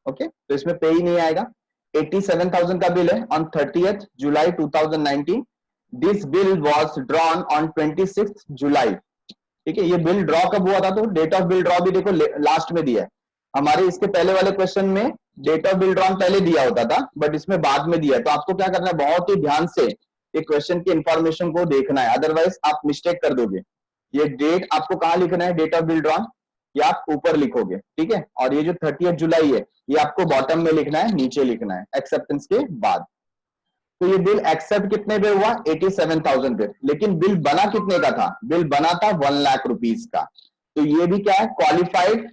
okay. तो इसमें पेई नहीं आएगा। 87,000 का बिल है ऑन 30th जुलाई 2019। This bill was drawn on 26th जुलाई, ठीक है। ये बिल ड्रॉ कब हुआ था, तो डेट ऑफ बिल ड्रॉ भी देखो लास्ट में दिया है, हमारे इसके पहले वाले क्वेश्चन में डेट ऑफ बिल ड्रॉन पहले दिया होता था, बट इसमें बाद में दिया। तो आपको क्या करना है, बहुत ही ध्यान से ये क्वेश्चन की इंफॉर्मेशन को देखना है, अदरवाइज आप मिस्टेक कर दोगे। ये डेट आपको कहाँ लिखना है, डेट ऑफ बिल ड्रॉन, ये आप ऊपर लिखोगे, ठीक है। और ये जो 30 जुलाई है, ये आपको बॉटम में लिखना है, नीचे लिखना है एक्सेप्टेंस के बाद। तो ये बिल एक्सेप्ट कितने पे हुआ, 87,000 पे। लेकिन बिल बना कितने का था, बिल बना था 1 लाख रुपीज का। तो ये भी क्या है, क्वालिफाइड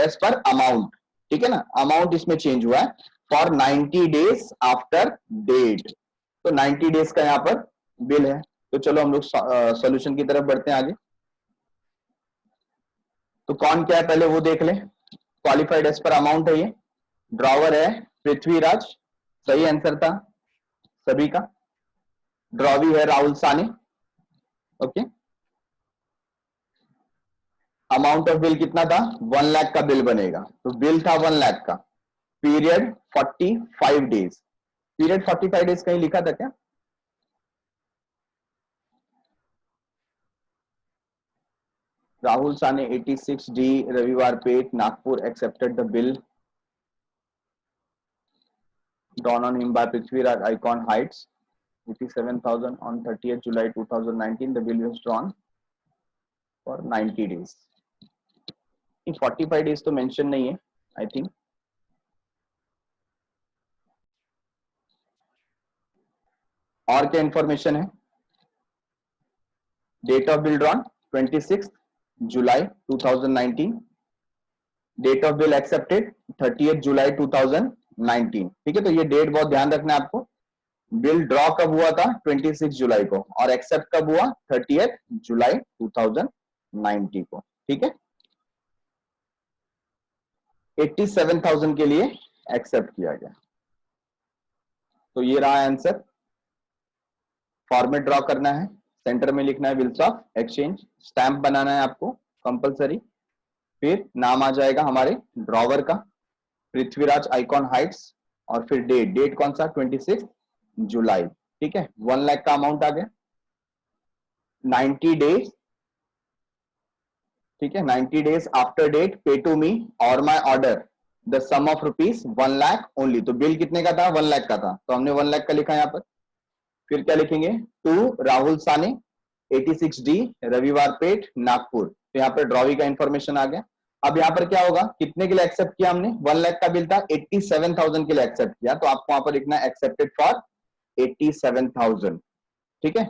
एज पर अमाउंट, ठीक है ना। अमाउंट इसमें चेंज हुआ है फॉर 90 डेज आफ्टर डेट। तो 90 डेज का यहाँ पर बिल है। तो चलो हम लोग सॉल्यूशन की तरफ बढ़ते हैं आगे। तो कौन क्या है पहले वो देख ले। क्वालिफाइड एज पर अमाउंट है ये, ड्रॉवर है पृथ्वीराज, सही आंसर था सभी का। ड्रॉवी है राहुल सानी, ओके। अमाउंट ऑफ बिल कितना था, 1 लाख का बिल बनेगा। तो बिल था 1 लाख का, पीरियड 45 डेज। पीरियड 45 डेज कहीं लिखा था क्या, Rahul Sane 86D Raviwar Peth Nagpur accepted the bill drawn on him by Prithviraj Icon Heights 87,000 on 30th July 2019. The bill was drawn for 90 days. 45 days तो मेंशन नहीं है आई थिंक। और क्या इंफॉर्मेशन है, डेट ऑफ बिल ड्रॉन 26 जुलाई 2019, date of bill accepted 30th जुलाई 2019, ठीक है। तो ये डेट बहुत ध्यान रखना है आपको। बिल ड्रॉ कब हुआ था, 26 जुलाई को, और एक्सेप्ट कब हुआ, 30th जुलाई 2019 को, ठीक है। 87,000 के लिए एक्सेप्ट किया गया। तो ये रहा आंसर। फॉर्मेट ड्रॉ करना है, सेंटर में लिखना है बिल्स ऑफ एक्सचेंज, स्टैंप बनाना है आपको कंपलसरी, फिर नाम आ जाएगा हमारे ड्रॉवर का पृथ्वीराज आइकॉन हाइट्स, और फिर डेट कौन सा, 26 जुलाई, ठीक है। 1 लाख का अमाउंट आ गया, 90 डेज, ठीक है। 90 days after date pay to me or my order the sum of rupees 1 lakh only. तो बिल कितने का था, 1 लाख का था, तो हमने 1 लाख का लिखा यहाँ पर। फिर क्या लिखेंगे, टू राहुल साने 86D रविवार पेट नागपुर। तो यहाँ पर ड्रॉवी का इंफॉर्मेशन आ गया। अब यहाँ पर क्या होगा, कितने के लिए एक्सेप्ट किया हमने, 1 लाख का बिल था, 87,000 के लिए एक्सेप्ट किया। तो आपको वहां पर लिखना है एक्सेप्टेड फॉर 87,000, ठीक है।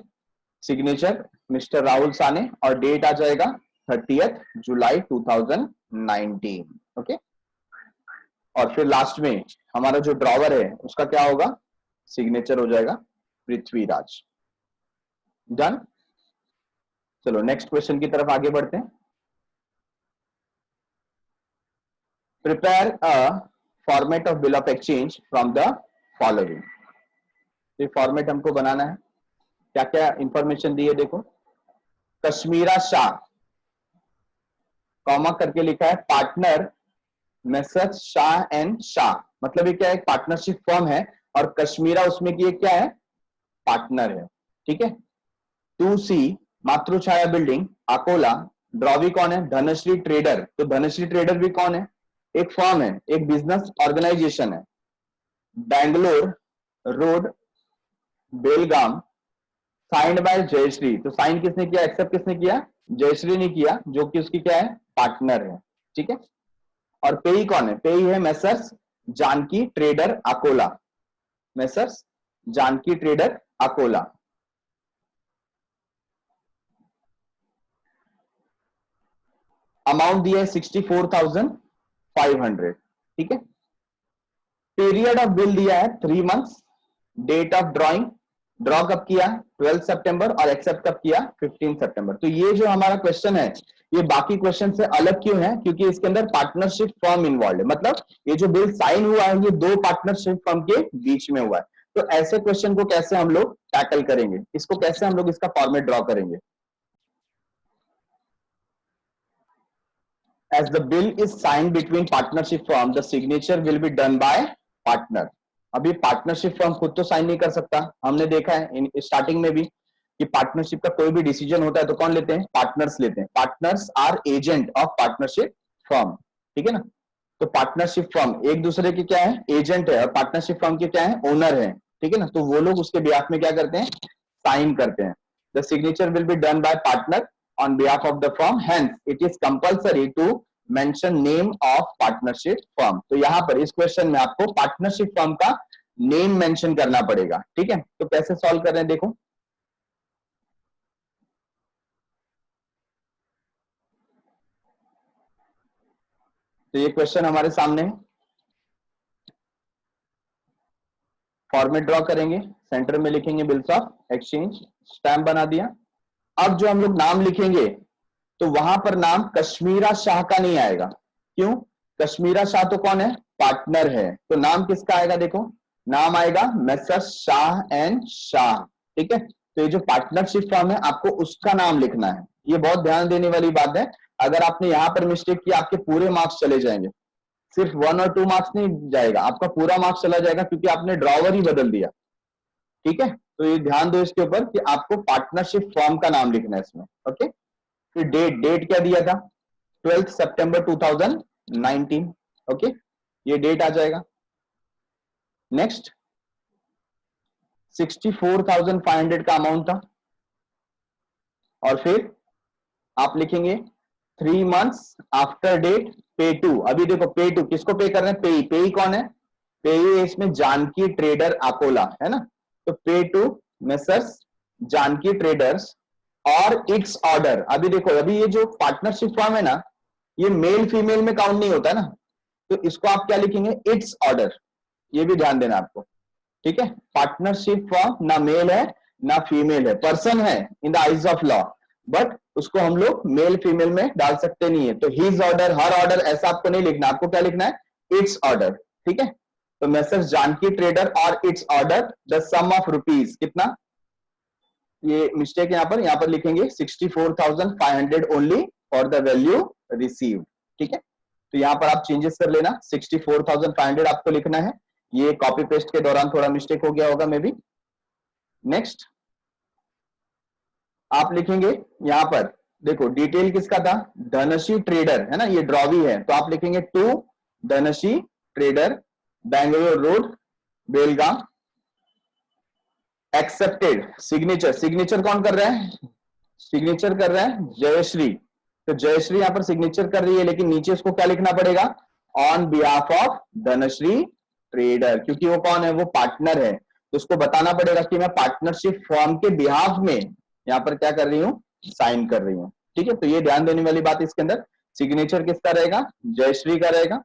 सिग्नेचर मिस्टर राहुल साने, और डेट आ जाएगा 30th जुलाई 2019, ओके। और फिर लास्ट में हमारा जो ड्रॉवर है उसका क्या होगा, सिग्नेचर हो जाएगा पृथ्वीराज। डन। चलो नेक्स्ट क्वेश्चन की तरफ आगे बढ़ते हैं। Prepare a format of bill of exchange from the following. ये फॉर्मेट हमको बनाना है। क्या क्या इंफॉर्मेशन दी है देखो, कश्मीरा शाह, कॉमा करके लिखा है partner messrs Shah and Shah, मतलब ये क्या है, पार्टनरशिप फर्म है, और कश्मीरा उसमें की क्या है, पार्टनर है, ठीक है। 2C Matrichhaya building Akola, drawee कौन है, धनश्री ट्रेडर। तो धनश्री ट्रेडर भी कौन है, एक फर्म है, एक बिजनेस ऑर्गेनाइजेशन है। Bangalore road Belgaum, signed by Jayashree. तो साइन किसने किया, एक्सेप्ट किसने किया, जयश्री ने किया, जो कि उसकी क्या है, पार्टनर है, ठीक है। और पेई कौन है, पेई है messrs Janaki trader Akola, messrs Janaki trader Akola. Amount दिया है 64,500, ठीक है। पीरियड ऑफ बिल दिया है 3 months. Date of drawing, draw कब किया, 12 सितंबर, और एक्सेप्ट कब किया, 15 सितंबर। तो ये जो हमारा क्वेश्चन है, ये बाकी क्वेश्चन से अलग क्यों है, क्योंकि इसके अंदर पार्टनरशिप फर्म इन्वॉल्व है। मतलब ये जो बिल साइन हुआ है, ये 2 पार्टनरशिप फर्म के बीच में हुआ है। तो ऐसे क्वेश्चन को कैसे हम लोग टैकल करेंगे, इसको कैसे हम लोग इसका फॉर्मेट ड्रॉ करेंगे। As the bill is signed between partnership firm, the signature will be done by partner. अभी पार्टनरशिप फर्म खुद तो साइन नहीं कर सकता, हमने देखा है स्टार्टिंग में भी कि पार्टनरशिप का कोई भी डिसीजन होता है तो कौन लेते हैं, पार्टनर्स लेते हैं। Partners are agent of partnership firm, ठीक है ना। तो पार्टनरशिप फर्म एक दूसरे के क्या है, एजेंट है, और पार्टनरशिप फर्म के क्या है, ओनर है, ठीक है ना। तो वो लोग उसके बिहाफ में क्या करते हैं, साइन करते हैं। The signature will be done by partner on behalf of the firm, hence it is compulsory to mention name of partnership firm. तो यहां पर इस क्वेश्चन में आपको पार्टनरशिप फर्म का नेम मेंशन करना पड़ेगा, ठीक है। तो कैसे सॉल्व कर रहे हैं देखो। तो ये क्वेश्चन हमारे सामने है, फॉर्मेट ड्रॉ करेंगे, सेंटर में लिखेंगे बिल्स ऑफ एक्सचेंज, स्टैम्प बना दिया। अब जो हम लोग नाम लिखेंगे तो वहां पर नाम कश्मीरा शाह का नहीं आएगा। क्यों? कश्मीरा शाह तो कौन है, पार्टनर है। तो नाम किसका आएगा देखो, नाम आएगा मैसर्स शाह एंड शाह, ठीक है। तो ये जो पार्टनरशिप फर्म है आपको उसका नाम लिखना है। ये बहुत ध्यान देने वाली बात है, अगर आपने यहां पर मिस्टेक किया आपके पूरे मार्क्स चले जाएंगे। सिर्फ 1 और 2 मार्क्स नहीं जाएगा, आपका पूरा मार्क्स चला जाएगा, क्योंकि आपने ड्रॉवर ही बदल दिया, ठीक है। तो ये ध्यान दो इसके ऊपर कि आपको पार्टनरशिप फर्म का नाम लिखना है इसमें, ओके। फिर डेट, डेट क्या दिया था, 12 सितंबर 2019, ओके, ये डेट आ जाएगा। नेक्स्ट 64,500 का अमाउंट था, और फिर आप लिखेंगे 3 months after date pay to. अभी देखो पे टू किसको पे कर रहे हैं, पेई, पेई कौन है, पेई है इसमें जानकी ट्रेडर अकोला, है ना। तो पे टू मेसर्स जानकी ट्रेडर्स और इट्स ऑर्डर। अभी देखो, अभी ये जो पार्टनरशिप फॉर्म है ना, ये मेल फीमेल में काउंट नहीं होता है ना, तो इसको आप क्या लिखेंगे, इट्स ऑर्डर। ये भी ध्यान देना आपको, ठीक है। पार्टनरशिप फॉर्म ना मेल है ना फीमेल है, पर्सन है in the eyes of law, but उसको हम लोग मेल फीमेल में डाल सकते नहीं है। तो हिज ऑर्डर, हर ऑर्डर ऐसा आपको नहीं लिखना, आपको क्या लिखना है, इट्स ऑर्डर, ठीक है। तो मैसेज जानकी ट्रेडर और its order the sum of rupees, कितना, ये मिस्टेक यहाँ पर लिखेंगे 64,500 only for the value received, ठीक है। तो यहाँ पर आप चेंजेस कर लेना, 64,500 आपको लिखना है। ये कॉपी पेस्ट के दौरान थोड़ा मिस्टेक हो गया होगा मे बी। नेक्स्ट आप लिखेंगे यहां पर, देखो डिटेल किसका था, धनश्री ट्रेडर, है ना, ये ड्रॉवी है, तो आप लिखेंगे to Dhanashree trader, Bangalore road, Belgaum, accepted. Signature, signature कौन कर रहा है, सिग्नेचर कर रहा है जयश्री। तो जयश्री यहां पर सिग्नेचर कर रही है, लेकिन नीचे उसको क्या लिखना पड़ेगा, on behalf of Dhanashree trader, क्योंकि वो कौन है, वो पार्टनर है। तो उसको बताना पड़ेगा कि मैं पार्टनरशिप फॉर्म के बिहाफ में यहां पर क्या कर रही हूं, साइन कर रही हूं, ठीक है। तो ये ध्यान देने वाली बात इसके अंदर, सिग्नेचर किसका रहेगा, जयश्री का रहेगा,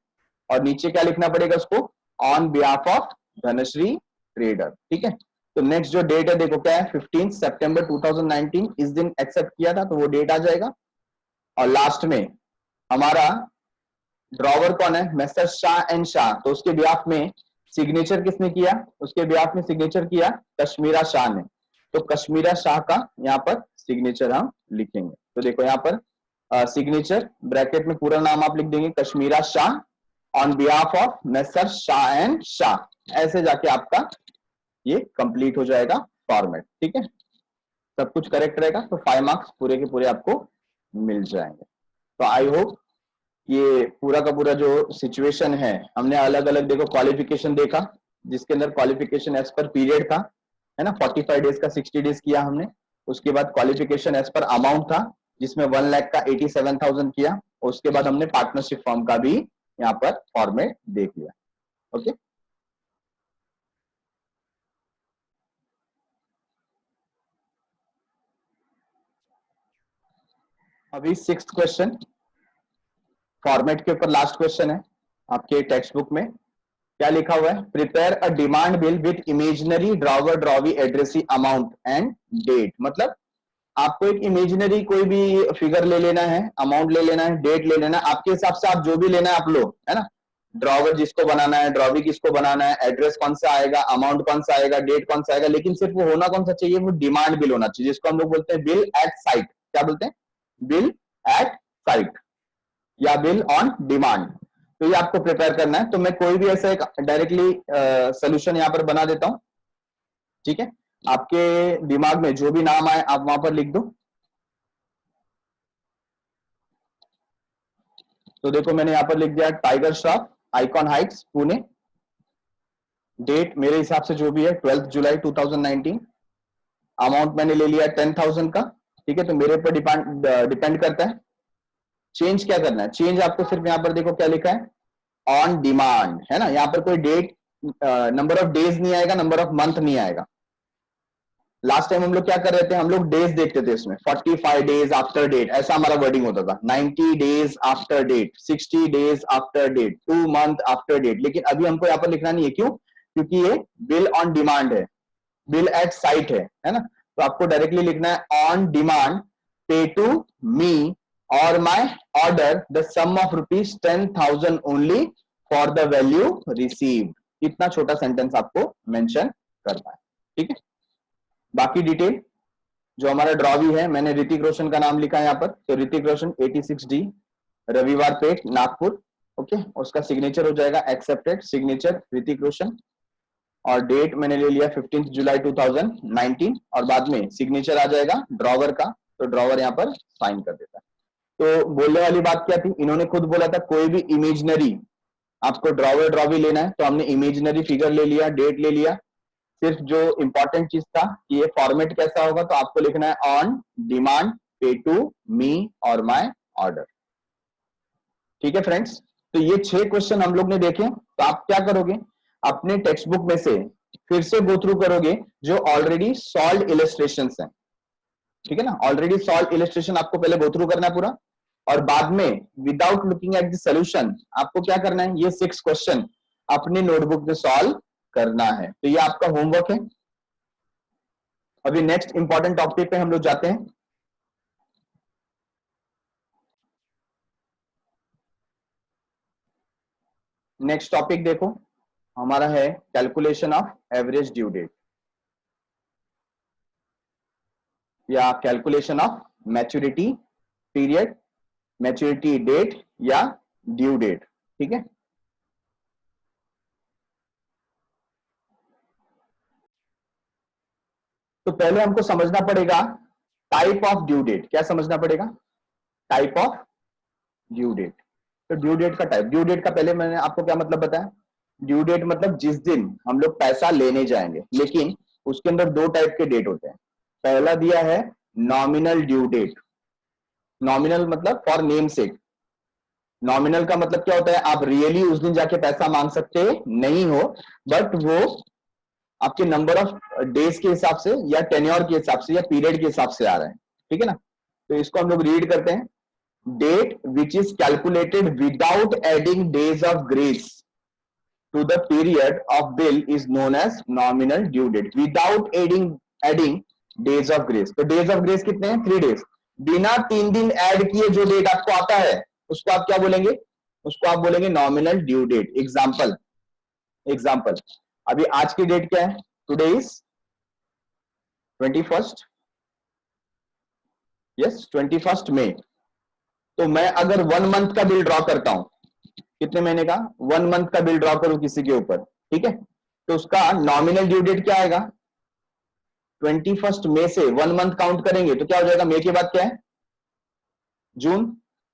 और नीचे क्या लिखना पड़ेगा उसको, on behalf of Dhanashree trader, ठीक है। तो नेक्स्ट जो डेट है देखो क्या है, 15 सितंबर 2019, इस दिन एक्सेप्ट किया था तो वो डेट आ जाएगा। और लास्ट में हमारा ड्रॉवर कौन है, मिस्टर शाह एंड शाह, तो उसके बिहाफ में सिग्नेचर किसने किया, उसके बिहाफ में सिग्नेचर किया कश्मीरा शाह ने। तो कश्मीरा शाह का यहाँ पर सिग्नेचर हम लिखेंगे। तो देखो यहाँ पर सिग्नेचर ब्रैकेट में पूरा नाम आप लिख देंगे, Kashmira Shah on behalf of Mr Shah and Shah, ऐसे जाके आपका ये कंप्लीट हो जाएगा फॉर्मेट, ठीक है। सब कुछ करेक्ट रहेगा तो 5 मार्क्स पूरे के पूरे आपको मिल जाएंगे। तो आई होप ये पूरा का पूरा जो सिचुएशन है, हमने अलग अलग देखो क्वालिफिकेशन देखा, जिसके अंदर क्वालिफिकेशन एज पर पीरियड था, है ना, 45 डेज का 60 डेज किया हमने। उसके बाद क्वालिफिकेशन एज पर अमाउंट था, जिसमें 1 लाख का 87,000 किया। उसके बाद हमने पार्टनरशिप फॉर्म का भी यहाँ पर फॉर्मेट देख लिया, ओके। अभी 6th क्वेश्चन, फॉर्मेट के ऊपर लास्ट क्वेश्चन है आपके टेक्स्ट बुक में। क्या लिखा हुआ है, prepare a demand bill with imaginary drawer drawee addressee amount and date. मतलब आपको एक इमेजिनरी कोई भी फिगर ले लेना है, अमाउंट ले लेना है, डेट ले लेना है, आपके हिसाब से आप जो भी लेना है आप लो, है ना। ड्रॉवर जिसको बनाना है, ड्रॉवी किसको बनाना है, एड्रेस कौन सा आएगा, अमाउंट कौन सा आएगा, डेट कौन सा आएगा, लेकिन सिर्फ वो होना कौन सा चाहिए, वो डिमांड बिल होना चाहिए, जिसको हम लोग बोलते हैं बिल एट साइट। क्या बोलते हैं, बिल एट साइट या बिल ऑन डिमांड। तो ये आपको प्रिपेयर करना है। तो मैं कोई भी ऐसा एक डायरेक्टली सोल्यूशन यहां पर बना देता हूं, ठीक है। आपके दिमाग में जो भी नाम आए आप वहां पर लिख दो। तो देखो मैंने यहाँ पर लिख दिया Tiger Shroff, Icon Heights, Pune. Date मेरे हिसाब से जो भी है 12 जुलाई 2019। अमाउंट मैंने ले लिया 10,000 का, ठीक है। तो मेरे ऊपर डिपेंड करता है चेंज क्या करना है। चेंज आपको सिर्फ यहाँ पर देखो क्या लिखा है, ऑन डिमांड, है ना। यहाँ पर कोई डेट, नंबर ऑफ डेज नहीं आएगा, नंबर ऑफ मंथ नहीं आएगा। लास्ट टाइम हम लोग क्या कर रहे थे, हम लोग डेज देखते थे इसमें, 45 डेज आफ्टर डेट, ऐसा हमारा वर्डिंग होता था। 90 days after date, 60 days after date, 2 month after date. लेकिन अभी हमको यहाँ पर लिखना नहीं है, क्यों? क्योंकि ये बिल ऑन डिमांड है, बिल एट साइट है ना। तो आपको डायरेक्टली लिखना है on demand pay to me or my order the sum of rupees 10,000 only for the value received. इतना छोटा सेंटेंस आपको मेंशन करना है, ठीक है। बाकी डिटेल जो हमारा ड्रॉ भी है, मैंने ऋतिक रोशन का नाम लिखा है यहाँ पर। तो ऋतिक रोशन 86D, रविवार पेट, नागपुर, ओके। उसका सिग्नेचर हो जाएगा एक्सेप्टेड, सिग्नेचर ऋतिक रोशन। और डेट मैंने ले लिया 15 जुलाई 2019 और बाद में सिग्नेचर आ जाएगा ड्रॉवर का। तो ड्रॉवर यहाँ पर साइन कर देता है। तो बोलने वाली बात क्या थी, इन्होंने खुद बोला था कोई भी इमेजिनरी आपको ड्रॉवर ड्रॉ भी लेना है, तो हमने इमेजिनरी फिगर ले लिया, डेट ले लिया। सिर्फ जो इंपॉर्टेंट चीज था कि ये फॉर्मेट कैसा होगा, तो आपको लिखना है on demand pay to me or my order, ठीक है फ्रेंड्स। तो ये 6 क्वेश्चन हम लोग ने देखे। तो आप क्या करोगे, अपने टेक्स्ट बुक में से फिर से गो थ्रू करोगे जो ऑलरेडी सॉल्व इलस्ट्रेशंस हैं, ठीक है ना। ऑलरेडी सॉल्व इलस्ट्रेशन आपको पहले गो थ्रू करना है पूरा, और बाद में without looking at the solution आपको क्या करना है, ये 6 क्वेश्चन अपने नोटबुक में सॉल्व करना है। तो ये आपका होमवर्क है। अभी नेक्स्ट इंपॉर्टेंट टॉपिक पे हम लोग जाते हैं। नेक्स्ट टॉपिक देखो हमारा है calculation of average due date, या calculation of maturity period, maturity date या ड्यू डेट, ठीक है। तो पहले हमको समझना पड़ेगा टाइप ऑफ ड्यू डेट। क्या समझना पड़ेगा? Type of due date. तो ड्यू डेट का टाइप, ड्यू डेट का पहले मैंने आपको क्या मतलब बताया। ड्यू डेट मतलब जिस दिन हम लोग पैसा लेने जाएंगे, लेकिन उसके अंदर 2 टाइप के डेट होते हैं। पहला दिया है नॉमिनल ड्यू डेट। नॉमिनल मतलब फॉर नेम सेक। नॉमिनल का मतलब क्या होता है, आप रियली उस दिन जाके पैसा मांग सकते नहीं हो, बट वो आपके नंबर ऑफ डेज के हिसाब से या टेन्योर के हिसाब से या पीरियड के हिसाब से आ रहा है, ठीक है ना। तो इसको हम लोग रीड करते हैं, date which is calculated without adding days of grace to the period of bill is known as nominal due date, without adding days of grace. तो डेज ऑफ ग्रेस कितने हैं? 3 डेज। बिना 3 दिन ऐड किए जो date आपको आता है उसको आप क्या बोलेंगे? उसको आप बोलेंगे नॉमिनल ड्यू डेट। एग्जाम्पल अभी आज की डेट क्या है? टुडे इज 21st, यस 21 मई। तो मैं अगर 1 मंथ का बिल ड्रॉ करता हूं, कितने महीने का? 1 मंथ का बिल ड्रॉ करूं किसी के ऊपर, ठीक है, तो उसका नॉमिनल ड्यू डेट क्या आएगा? 21 मई से 1 मंथ काउंट करेंगे तो क्या हो जाएगा? मई के बाद क्या है? जून।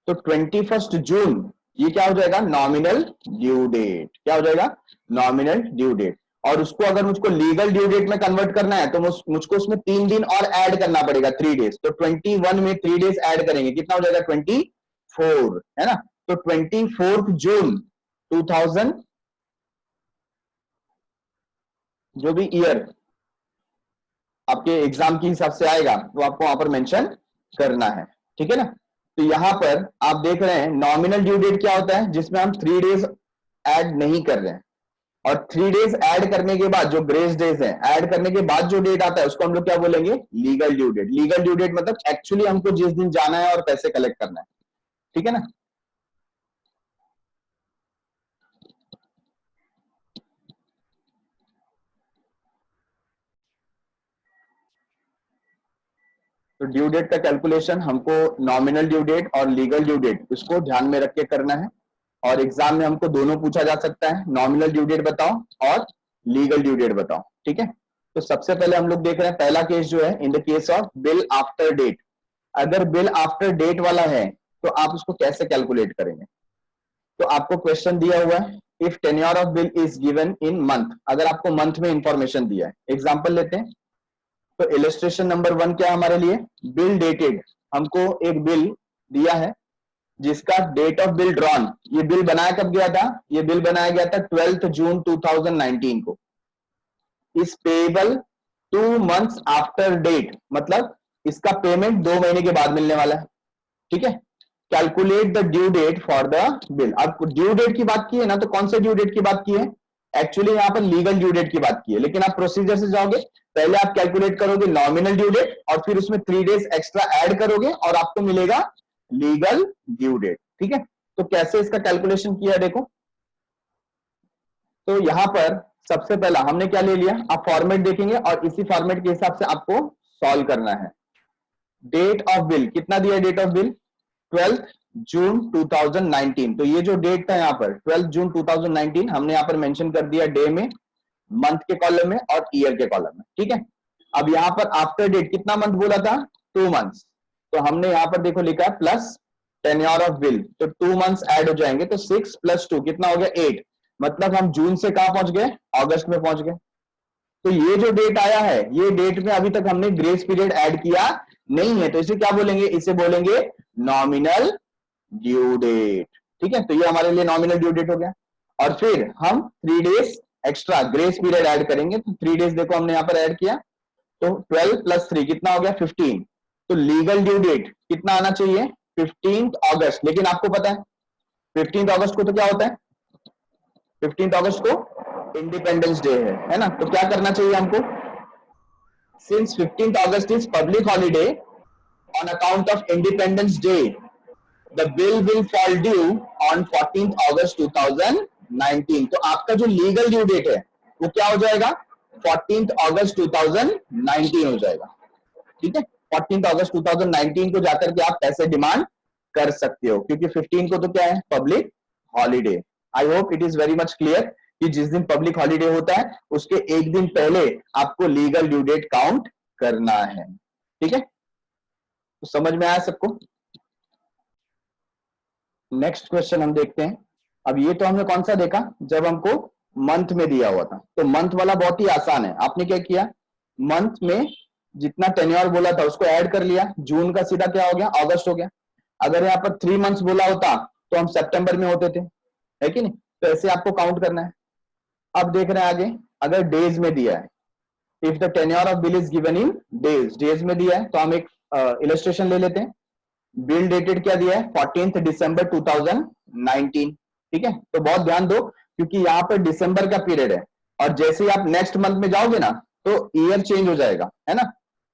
तो 21 जून ये क्या हो जाएगा? Nominal due date. क्या हो जाएगा? Nominal due date. और उसको अगर मुझको लीगल ड्यू डेट में कन्वर्ट करना है तो मुझको उसमें 3 दिन और ऐड करना पड़ेगा, 3 डेज। तो 21 में 3 डेज ऐड करेंगे, कितना हो जाएगा? 24, है ना। तो 24 जून 2000 जो भी ईयर आपके एग्जाम के हिसाब से आएगा वो आपको वहां पर मेंशन करना है, ठीक है ना। तो यहां पर आप देख रहे हैं नॉमिनल ड्यू डेट क्या होता है, जिसमें हम 3 डेज ऐड नहीं कर रहे हैं। और 3 डेज ऐड करने के बाद जो ग्रेस डेज हैं, ऐड करने के बाद जो डेट आता है उसको हम लोग क्या बोलेंगे? Legal due date. Legal due date मतलब एक्चुअली हमको जिस दिन जाना है और पैसे कलेक्ट करना है, ठीक है ना। तो ड्यू डेट का कैलकुलेशन हमको नॉमिनल ड्यू डेट और लीगल ड्यू डेट इसको ध्यान में रख के करना है। और एग्जाम में हमको दोनों पूछा जा सकता है, नॉमिनल ड्यू डेट बताओ और लीगल ड्यू डेट बताओ, ठीक है। तो सबसे पहले हम लोग देख रहे हैं पहला केस जो है, in the case of bill after date. अगर बिल आफ्टर डेट वाला है तो आप उसको कैसे कैलकुलेट करेंगे? तो आपको क्वेश्चन दिया हुआ है, if tenure of bill is given in month, अगर आपको मंथ में इंफॉर्मेशन दिया है, एग्जांपल लेते हैं। तो इलस्ट्रेशन नंबर 1 क्या है हमारे लिए, बिल डेटेड, हमको एक बिल दिया है जिसका डेट ऑफ बिल ड्रॉन, ये बिल बनाया कब गया था, ये बिल बनाया गया था 12 जून 2019 को, is payable 2 months after date, मतलब इसका पेमेंट 2 महीने के बाद मिलने वाला है, ठीक है। Calculate the due date for the bill, अब ड्यू डेट की बात की है ना, तो कौन से ड्यू डेट की बात की है, एक्चुअली यहां पर लीगल ड्यू डेट की बात की है, लेकिन आप प्रोसीजर से जाओगे, पहले आप कैलकुलेट करोगे नॉमिनल ड्यू डेट और फिर उसमें 3 days एक्स्ट्रा ऐड करोगे और आपको मिलेगा लीगल ड्यू डेट, ठीक है। तो कैसे इसका कैलकुलेशन किया है देखो, तो यहां पर सबसे पहला हमने क्या ले लिया, आप फॉर्मेट देखेंगे और इसी फॉर्मेट के हिसाब से आपको सॉल्व करना है। डेट ऑफ बिल कितना दिया, डेट ऑफ बिल 12 जून 2019, तो ये जो डेट था यहाँ पर 12 जून 2019 हमने यहाँ पर मेंशन कर दिया डे में, मंथ के कॉलम में और ईयर के कॉलम में, ठीक है। अब यहाँ पर आफ्टर डेट कितना मंथ बोला था, 2 months, तो हमने यहाँ पर देखो लिखा प्लस टेन्योर ऑफ बिल, तो 2 months ऐड हो जाएंगे, तो 6 + 2 कितना हो गया 8, मतलब हम जून से कहां पहुंच गए, अगस्त में पहुंच गए। तो ये जो डेट आया है, ये डेट में अभी तक हमने ग्रेस पीरियड ऐड किया नहीं है, तो इसे क्या बोलेंगे, इसे बोलेंगे नॉमिनल ड्यू डेट, ठीक है। तो ये हमारे लिए नॉमिनल ड्यू डेट हो गया, और फिर हम 3 days extra grace period add करेंगे, तो 3 days देखो हमने यहाँ पर ऐड किया, तो 12 + 3 कितना हो गया 15, तो लीगल ड्यू डेट कितना आना चाहिए 15 अगस्त, लेकिन आपको पता है 15 अगस्त को तो क्या होता है, 15 अगस्त को इंडिपेंडेंस डे है ना, तो क्या करना चाहिए हमको, since 15 August is public holiday on account of independence day, the bill will fall due on 14 अगस्त 2019, तो आपका जो लीगल ड्यू डेट है वो क्या हो जाएगा 14 अगस्त 2019 हो जाएगा, ठीक है। 14 अगस्त 2019 को जाकर के आप पैसे डिमांड कर सकते हो, क्योंकि 15 को तो क्या है public holiday. I hope it is very much clear कि जिस दिन पब्लिक हॉलीडे होता है उसके एक दिन पहले आपको लीगल ड्यू डेट काउंट करना है, ठीक है। तो समझ में आया सबको। नेक्स्ट क्वेश्चन हम देखते हैं। अब ये तो हमने कौन सा देखा, जब हमको मंथ में दिया हुआ था, तो मंथ वाला बहुत ही आसान है, आपने क्या किया, मंथ में जितना टेन्योर बोला था उसको ऐड कर लिया, जून का सीधा क्या हो गया अगस्त हो गया। अगर यहाँ पर 3 months बोला होता तो हम सितंबर में होते थे, है कि नहीं, तो ऐसे आपको काउंट करना है। अब देख रहे हैं आगे, अगर डेज में दिया है, if the tenure of bill is given in days, days में दिया है, तो हम एक इलस्ट्रेशन ले लेते हैं। बिल डेटेड क्या दिया है 14 दिसंबर 2019, ठीक है। तो बहुत ध्यान दो क्योंकि यहाँ पर दिसंबर का पीरियड है, और जैसे ही आप नेक्स्ट मंथ में जाओगे ना तो ईयर चेंज हो जाएगा, है ना,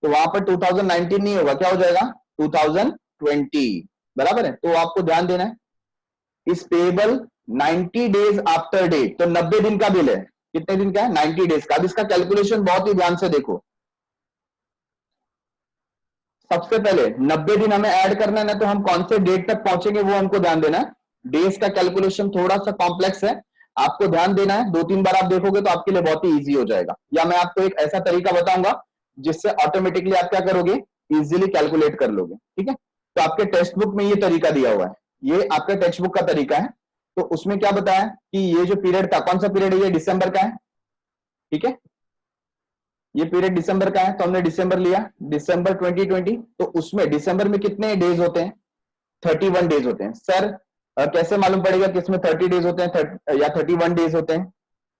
तो वहां पर 2019 नहीं होगा, क्या हो जाएगा 2020, बराबर है। तो आपको ध्यान देना है, इस पेबल 90 days आफ्टर डेट, तो 90 दिन का बिल है, कितने दिन का है 90 days का। अब इसका कैलकुलेशन बहुत ही ध्यान से देखो, सबसे पहले 90 दिन हमें ऐड करना है ना, तो हम कौन से डेट तक पहुंचेंगे वो हमको ध्यान देना है। डेज का कैलकुलेशन थोड़ा सा कॉम्प्लेक्स है, आपको ध्यान देना है, 2-3 बार आप देखोगे तो आपके लिए बहुत ही इजी हो जाएगा, या मैं आपको एक ऐसा तरीका बताऊंगा जिससे ऑटोमेटिकली आप क्या करोगे, इजीली कैलकुलेट कर लोगे, ठीक है। तो आपके टेक्स्ट बुक में ये तरीका दिया हुआ है, ये आपका टेक्स्ट बुक का तरीका है। तो उसमें क्या बताया कि ये जो पीरियड था, कौन सा पीरियड है, ये दिसंबर का है, ठीक है, ये पीरियड दिसंबर का है, तो हमने दिसंबर लिया, दिसंबर 2020, तो उसमें दिसंबर में कितने डेज होते हैं 31 डेज होते हैं। सर कैसे मालूम पड़ेगा कि इसमें 30 डेज होते हैं या 31 डेज होते हैं,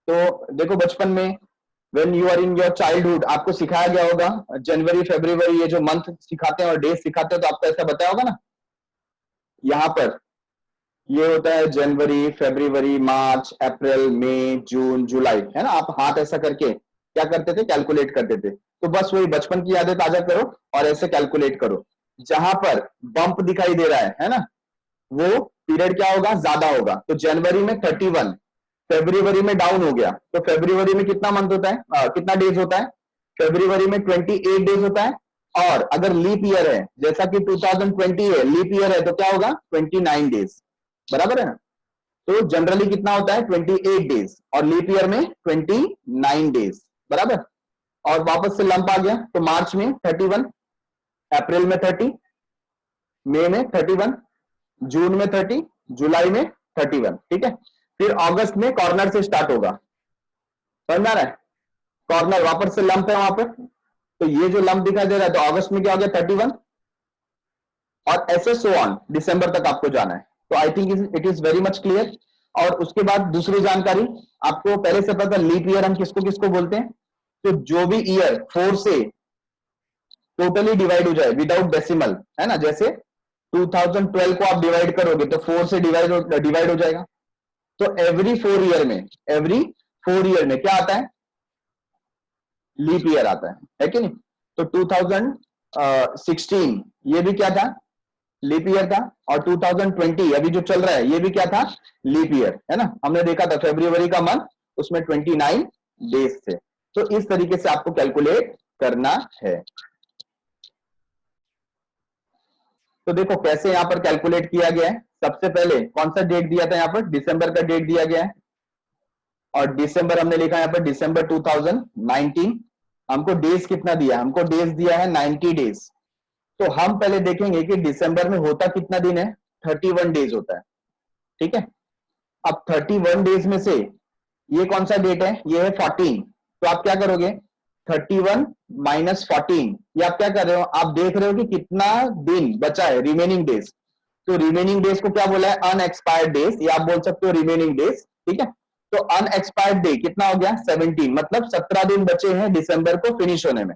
तो देखो बचपन में when you are in your childhood आपको सिखाया गया होगा, जनवरी फरवरी ये जो मंथ सिखाते हैं और डेज सिखाते हैं, तो आपको ऐसा बताया होगा ना, यहाँ पर ये होता है जनवरी फरवरी मार्च अप्रैल मई जून जुलाई, है ना, आप हाथ ऐसा करके क्या करते थे कैलकुलेट करते थे। तो बस वही बचपन की यादें ताजा करो और ऐसे कैलकुलेट करो, जहां पर बंप दिखाई दे रहा है ना, वो पीरियड क्या होगा ज्यादा होगा। तो जनवरी में 31, फरवरी में डाउन हो गया, तो फरवरी में कितना मंथ होता है, कितना डेज होता है, फरवरी में 28 डेज होता है। और अगर लीप ईयर है, जैसा कि 2020 है, लीप ईयर है, तो क्या होगा 29 डेज, बराबर है ना। तो जनरली कितना होता है 28 डेज और लीप ईयर में 29 डेज, बराबर। और वापस से लंप आ गया, तो मार्च में 31, अप्रैल में 30, मई में 31, जून में 30, जुलाई में 31, ठीक है। फिर अगस्त में कॉर्नर से स्टार्ट होगा, समझ में आ रहा है, कॉर्नर वापस से लंप है वहां पर, तो ये जो लंप दिखाई दे रहा है, तो अगस्त में क्या हो गया 31, और ऐसे सो ऑन दिसंबर तक आपको जाना है। तो I think it is very much clear. और उसके बाद दूसरी जानकारी आपको पहले से पता, लीप ईयर हम किसको किसको बोलते हैं, तो जो भी ईयर 4 से टोटली डिवाइड हो जाए विदाउट डेसिमल, है ना, जैसे 2012 को आप डिवाइड करोगे तो 4 से डिवाइड हो जाएगा। तो एवरी 4 ईयर में क्या आता है, लीप ईयर आता है कि नहीं। तो 2016 ये भी क्या था, लीप ईयर था, और 2020 अभी जो चल रहा है ये भी क्या था, लीप ईयर, है ना। हमने देखा था फरवरी का मंथ, उसमें 29 डेज थे। तो इस तरीके से आपको कैलकुलेट करना है। तो देखो कैसे यहां पर कैलकुलेट किया गया है। सबसे पहले कौन सा डेट दिया था, यहां पर दिसंबर का डेट दिया गया है, और दिसंबर हमने लिखा यहां पर दिसंबर 2019। हमको डेज कितना दिया, हमको डेज दिया है 90 डेज। तो हम पहले देखेंगे कि दिसंबर में होता कितना दिन है, 31 डेज होता है, ठीक है। अब 31 डेज में से ये कौन सा डेट है, ये है 14। तो आप क्या करोगे, 31 माइनस 14, ये आप क्या कर रहे हो, आप देख रहे हो कि कितना दिन बचा है, रिमेनिंग डेज। तो रिमेनिंग डेज को क्या बोला है, अनएक्सपायर्ड डेज, या आप बोल सकते हो रिमेनिंग डेज, ठीक है। तो अनएक्सपायर्ड डे कितना हो गया, 17, मतलब 17 दिन बचे हैं दिसंबर को फिनिश होने में।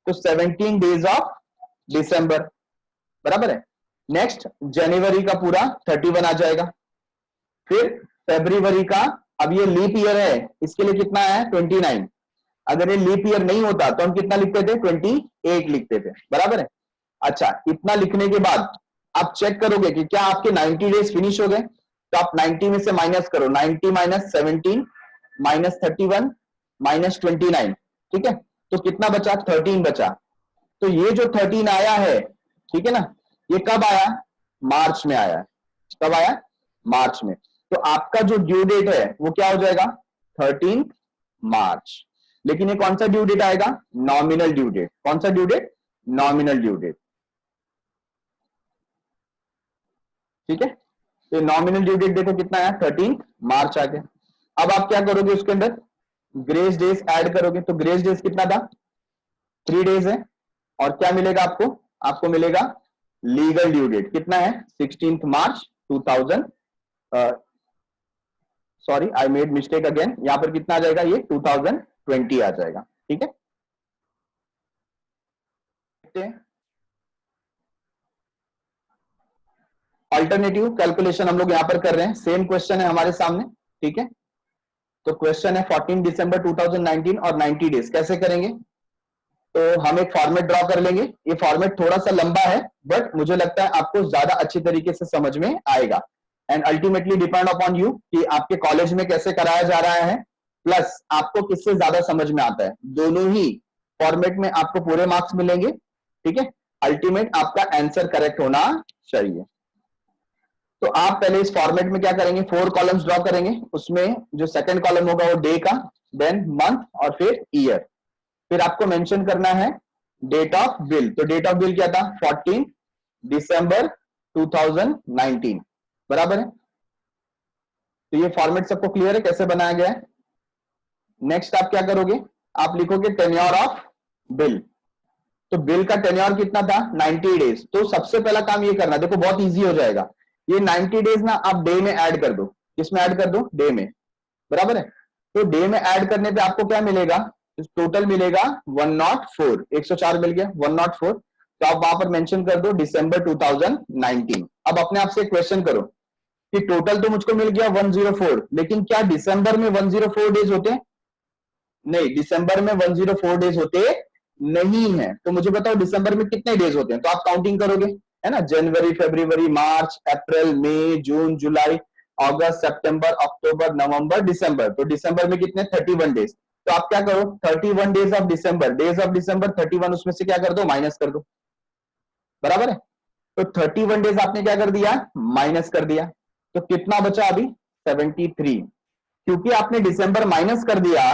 तो 17 डेज ऑफ दिसंबर, बराबर है। नेक्स्ट जनवरी का पूरा 31 आ जाएगा। फिर फरवरी का, अब ये लीप ईयर है, इसके लिए कितना है 29। अगर ये लीप ईयर नहीं होता तो हम कितना लिखते थे, 28 लिखते थे, बराबर है। अच्छा, इतना लिखने के बाद आप चेक करोगे कि क्या आपके 90 डेज फिनिश हो गए। तो आप 90 में से माइनस करो, 90 माइनस 17 माइनस 31 माइनस 29, ठीक है। तो कितना बचा, 13 बचा। तो ये जो 13 आया है, ठीक है ना, ये कब आया, मार्च में आया। कब आया, मार्च में। तो आपका जो ड्यू डेट है वो क्या हो जाएगा, 13 मार्च। लेकिन ये कौन सा ड्यू डेट आएगा, नॉमिनल ड्यू डेट। कौन सा due date, nominal due date, ठीक है। तो नॉमिनल ड्यू डेट देखो कितना आया, 13 मार्च आ गया। अब आप क्या करोगे, उसके अंदर ग्रेस डेज ऐड करोगे। तो ग्रेस डेज कितना था, 3 डेज है। और क्या मिलेगा आपको, आपको मिलेगा लीगल ड्यू डेट कितना है, 16 मार्च 2000, sorry I made mistake again, यहां पर कितना आ जाएगा, ये 2020 आ जाएगा, ठीक है। अल्टरनेटिव कैलकुलेशन हम लोग यहां पर कर रहे हैं, सेम क्वेश्चन है हमारे सामने, ठीक है। तो क्वेश्चन है 14 दिसंबर 2019 और 90 डेज कैसे करेंगे। तो हम एक फॉर्मेट ड्रॉ कर लेंगे। ये फॉर्मेट थोड़ा सा लंबा है, बट मुझे लगता है आपको ज्यादा अच्छी तरीके से समझ में आएगा। And ultimately depend upon you कि आपके कॉलेज में कैसे कराया जा रहा है, प्लस आपको किससे ज्यादा समझ में आता है। दोनों ही फॉर्मेट में आपको पूरे मार्क्स मिलेंगे, ठीक है। अल्टीमेट आपका आंसर करेक्ट होना चाहिए। तो आप पहले इस फॉर्मेट में क्या करेंगे, 4 कॉलम्स ड्रॉ करेंगे। उसमें जो सेकंड कॉलम होगा वो डे का, देन मंथ, और फिर ईयर। फिर आपको मेंशन करना है डेट ऑफ बिल। तो डेट ऑफ बिल क्या था, 14 दिसंबर 2019, बराबर है। तो ये फॉर्मेट सबको क्लियर है कैसे बनाया गया है। नेक्स्ट आप क्या करोगे, आप लिखोगे टेन्योर ऑफ बिल। तो बिल का टेन्योर कितना था, 90 डेज। तो सबसे पहला काम ये करना, देखो बहुत इजी हो जाएगा। ये 90 डेज ना आप डे में ऐड कर दो। किसमें ऐड कर दो, डे में, बराबर है। तो डे में ऐड करने पे आपको क्या मिलेगा, टोटल मिलेगा 104, 104 मिल गया, 104। तो आप वहां पर मेंशन कर दो दिसंबर 2019। अब अपने आप से क्वेश्चन करो कि टोटल तो मुझको मिल गया 104, लेकिन क्या दिसंबर में 104 डेज होते हैं, नहीं, दिसंबर में 104 डेज होते नहीं है। तो मुझे बताओ दिसंबर में कितने डेज होते हैं। तो आप काउंटिंग करोगे, है ना, जनवरी, फरवरी, मार्च, अप्रैल, मई, जून, जुलाई, अगस्त, सितंबर, अक्टूबर, नवंबर, दिसंबर। तो दिसंबर में कितने, 31 डेज। तो आप क्या करो, 31 days of December, days of December 31, उसमें से क्या कर दो, माइनस कर दो, बराबर है। तो 31 डेज आपने क्या कर दिया, माइनस कर दिया। तो कितना बचा अभी, 73। क्योंकि आपने दिसंबर माइनस कर दिया,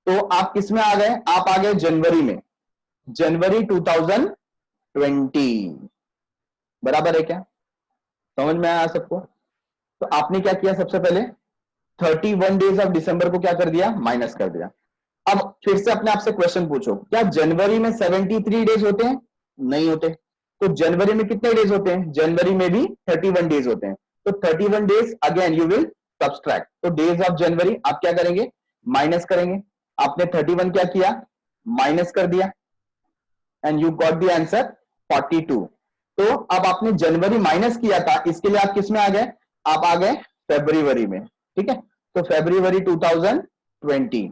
तो आप किस में आ गए, आप आ गए जनवरी में, जनवरी 2020, बराबर है क्या, समझ में आया सबको। तो आपने क्या किया, सबसे पहले 31 डेज ऑफ दिसंबर को क्या कर दिया, माइनस कर दिया। अब फिर से अपने आप से क्वेश्चन पूछो, क्या जनवरी में 73 डेज होते हैं? नहीं होते। तो जनवरी में कितने डेज होते हैं? जनवरी में भी 31 डेज होते हैं। तो 31 days again you will subtract. तो डेज ऑफ जनवरी आप क्या करेंगे, माइनस करेंगे। आपने 31 क्या किया, माइनस कर दिया, and you got the answer 42। तो अब आपने जनवरी माइनस किया था, इसके लिए आप किस में आ गए, आप आ गए फरवरी में। ठीक है, तो फरवरी 2020।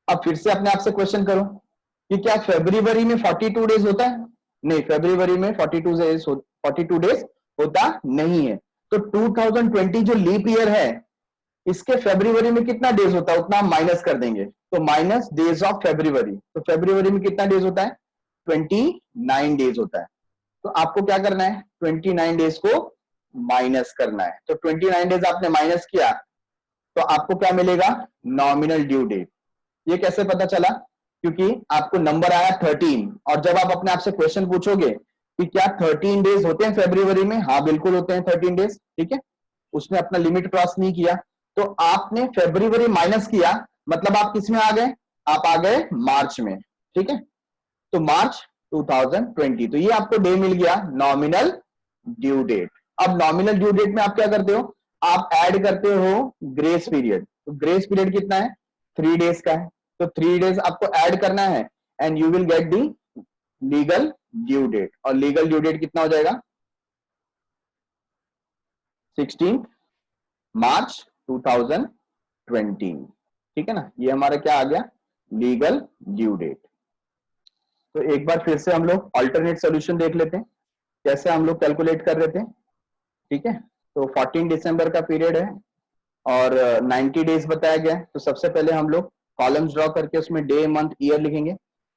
अब फिर से अपने आप से क्वेश्चन करो कि क्या फरवरी में 42 डेज होता है? नहीं, फरवरी में 42 डेज होता नहीं है। तो 2020 जो लीप ईयर है, इसके फरवरी में कितना डेज होता है उतना हम माइनस कर देंगे। तो माइनस डेज ऑफ फरवरी। तो फरवरी में कितना डेज होता है, 29 डेज होता है। तो आपको क्या करना है, 29 डेज को माइनस करना है। तो 29 डेज आपने माइनस किया तो आपको क्या मिलेगा, नॉमिनल ड्यू डेट। ये कैसे पता चला, क्योंकि आपको नंबर आया 13, और जब आप अपने आप से क्वेश्चन पूछोगे कि क्या 13 डेज होते हैं फरवरी में, हाँ बिल्कुल होते हैं 13 डेज। ठीक है, उसने अपना लिमिट क्रॉस नहीं किया। तो आपने फरवरी माइनस किया, मतलब आप किस में आ गए, आप आ गए मार्च में। ठीक है, तो मार्च 2020। तो ये आपको डे मिल गया, नॉमिनल ड्यू डेट। अब नॉमिनल ड्यू डेट में आप क्या करते हो, आप ऐड करते हो ग्रेस पीरियड। तो ग्रेस पीरियड कितना है, 3 डेज का है। तो 3 डेज आपको ऐड करना है, and you will get the legal due date. और लीगल ड्यू डेट कितना हो जाएगा, 16 मार्च 2020। ठीक है ना, ये हमारा क्या आ गया, लीगल ड्यू डेट। तो एक बार फिर से हम लोग अल्टरनेट सोल्यूशन देख लेते हैं, कैसे हम लोग कैलकुलेट कर रहे थे। ठीक है, तो 14 दिसंबर का पीरियड है और 90 डेज बताया गया है। तो सबसे पहले हम लोग कॉलम्स ड्रॉ करके उसमें डे मंथ ईयर लिखेंगे।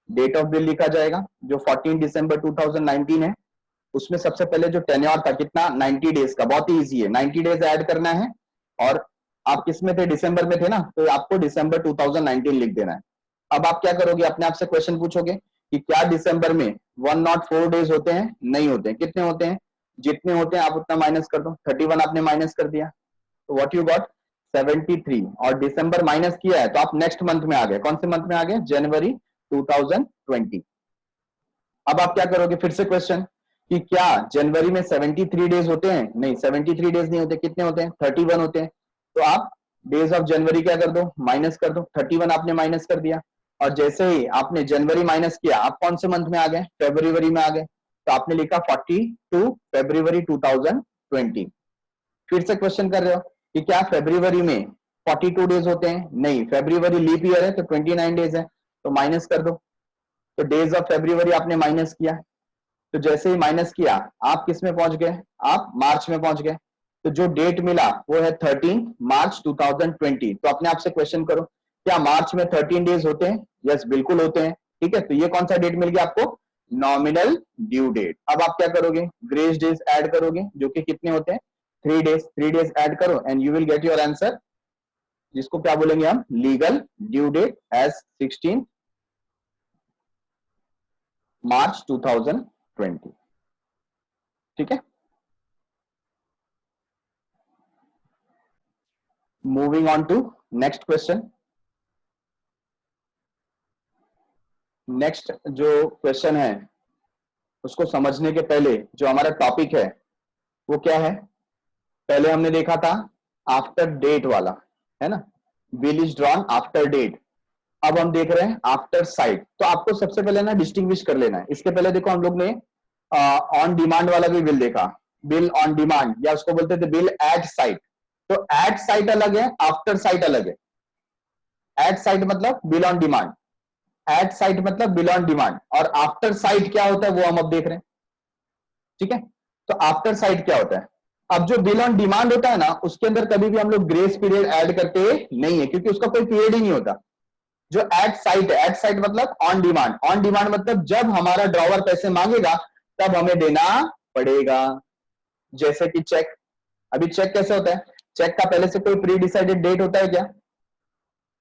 डेट ऑफ बिल लिखा जाएगा, जो 14 दिसंबर 2019 है। उसमें सबसे पहले जो टेन्योर था कितना, 90 डेज का। बहुत ही ईजी है, 90 डेज ऐड करना है। और आप किस में थे, दिसंबर में थे ना, तो आपको दिसंबर 2019 लिख देना है। अब आप क्या करोगे, अपने आप से क्वेश्चन पूछोगे कि क्या दिसंबर में 104 डेज होते हैं? नहीं होते हैं। कितने होते हैं, जितने होते हैं आप उतना माइनस कर दो। 31 आपने माइनस कर दिया, तो व्हाट यू गॉट 73। और दिसंबर माइनस किया है तो आप नेक्स्ट मंथ में आ गए। कौन से मंथ में आ गए, जनवरी 2020। अब आप क्या करोगे, फिर से क्वेश्चन कि क्या जनवरी में 73 डेज होते हैं? नहीं, 73 डेज नहीं होते। कितने होते हैं, 31 होते हैं। तो आप डेज ऑफ जनवरी क्या कर दो, माइनस कर दो। 31 आपने माइनस कर दिया, और जैसे ही आपने जनवरी माइनस किया, आप कौन से मंथ में आ गए, फरवरी में आ गए। तो आपने लिखा 42 फरवरी 2020। फिर से क्वेश्चन कर रहे हो कि क्या फरवरी में 42 डेज होते हैं? नहीं, फरवरी लीप ईयर है तो 29 डेज है, तो माइनस कर दो। तो डेज ऑफ फरवरी आपने माइनस किया, तो जैसे ही माइनस किया आप किस में पहुंच गए, आप मार्च में पहुंच गए। तो जो डेट मिला वो है 13 मार्च 2020। तो अपने आप से क्वेश्चन करो, क्या मार्च में 13 डेज होते हैं? यस, बिल्कुल होते हैं। ठीक है, तो ये कौन सा डेट मिल गया आपको, नॉमिनल ड्यू डेट। अब आप क्या करोगे, ग्रेस डेज ऐड करोगे, जो कि कितने होते हैं, 3 डेज ऐड करो, and you will get your answer, जिसको क्या बोलेंगे हम, legal due date as 16 March 2020। ठीक है, moving on to next question. Next जो क्वेश्चन है उसको समझने के पहले जो हमारा टॉपिक है वो क्या है, पहले हमने देखा था आफ्टर डेट वाला, है ना, bill is drawn after date. अब हम देख रहे हैं आफ्टर साइट। तो आपको सबसे पहले ना डिस्टिंग्विश कर लेना है। इसके पहले देखो हम लोग ने ऑन डिमांड वाला भी बिल देखा, बिल ऑन डिमांड, या उसको बोलते थे बिल एट साइट। तो एट साइट अलग है, आफ्टर साइट अलग है। एट साइट मतलब bill on demand, at sight मतलब बिल ऑन डिमांड, और आफ्टर साइट क्या होता है वो हम अब देख रहे हैं। ठीक है, तो आफ्टर साइट क्या होता है, अब जो बिल ऑन डिमांड होता है ना, उसके अंदर कभी भी हम लोग ग्रेस पीरियड ऐड करते नहीं है, क्योंकि उसका कोई पीरियड ही नहीं होता। जो एट साइट है, एट साइट मतलब ऑन डिमांड। ऑन डिमांड मतलब जब हमारा ड्रॉवर पैसे मांगेगा तब हमें देना पड़ेगा। जैसे कि चेक, अभी चेक कैसे होता है, चेक का पहले से कोई प्री डिसाइडेड डेट होता है क्या?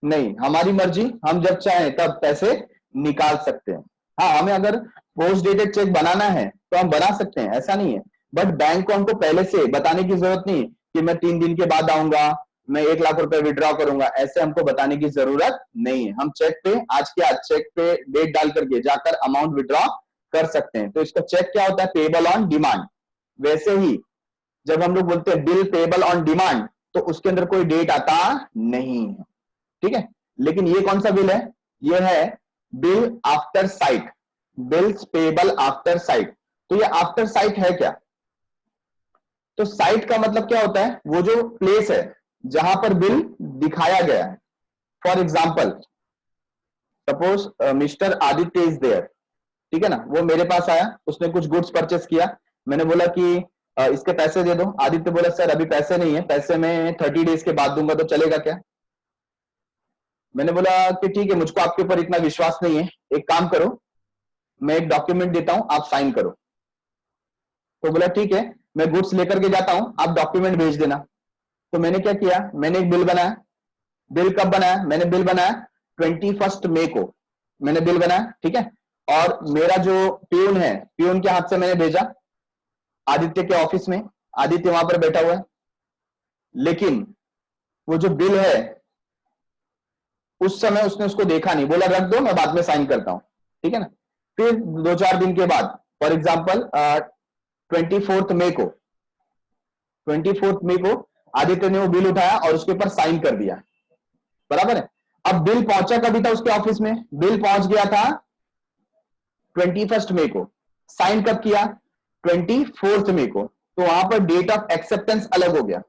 नहीं, हमारी मर्जी, हम जब चाहें तब पैसे निकाल सकते हैं। हाँ, हमें अगर पोस्ट डेटेड चेक बनाना है तो हम बना सकते हैं, ऐसा नहीं है। बट बैंक को हमको पहले से बताने की जरूरत नहीं कि मैं 3 दिन के बाद आऊंगा, मैं 1 लाख रुपए विड्रॉ करूंगा, ऐसे हमको बताने की जरूरत नहीं है। हम चेक पे आज के आज चेक पे डेट डाल करके जाकर अमाउंट विड्रॉ कर सकते हैं। तो इसका चेक क्या होता है? Payable on demand. वैसे ही जब हम लोग बोलते हैं बिल पेबल ऑन डिमांड, तो उसके अंदर कोई डेट आता नहीं है, ठीक है। लेकिन ये कौन सा बिल है? ये है bill after site, bills payable after sight. तो ये आफ्टर साइट है क्या? तो साइट का मतलब क्या होता है? वो जो प्लेस है जहां पर बिल दिखाया गया है। For example, suppose mister Aditya is there, ठीक है ना, वो मेरे पास आया, उसने कुछ गुड्स परचेस किया, मैंने बोला कि इसके पैसे दे दो। आदित्य बोला सर अभी पैसे नहीं है, पैसे मैं 30 डेज के बाद दूंगा, तो चलेगा क्या? मैंने बोला कि ठीक है, मुझको आपके ऊपर इतना विश्वास नहीं है, एक काम करो, मैं एक डॉक्यूमेंट देता हूं, आप साइन करो। तो बोला ठीक है, मैं गुड्स लेकर के जाता हूं, आप डॉक्यूमेंट भेज देना। तो मैंने क्या किया? मैंने एक बिल बनाया। बिल कब बनाया? मैंने बिल बनाया 21 मई को मैंने बिल बनाया, ठीक है। और मेरा जो प्यून है, प्यून के हाथ से मैंने भेजा आदित्य के ऑफिस में, आदित्य वहां पर बैठा हुआ है। लेकिन वो जो बिल है उस समय उसने उसको देखा नहीं, बोला रख दो, मैं बाद में साइन करता हूं, ठीक है ना। फिर 2-4 दिन के बाद, फॉर एग्जाम्पल 24 मई को, 24 मई को आदित्य ने वो बिल उठाया और उसके ऊपर साइन कर दिया, बराबर है। अब बिल पहुंचा कभी था उसके ऑफिस में? बिल पहुंच गया था 21 मई को। साइन कब किया? 24 मई को। तो वहां पर डेट ऑफ एक्सेप्टेंस अलग हो गया।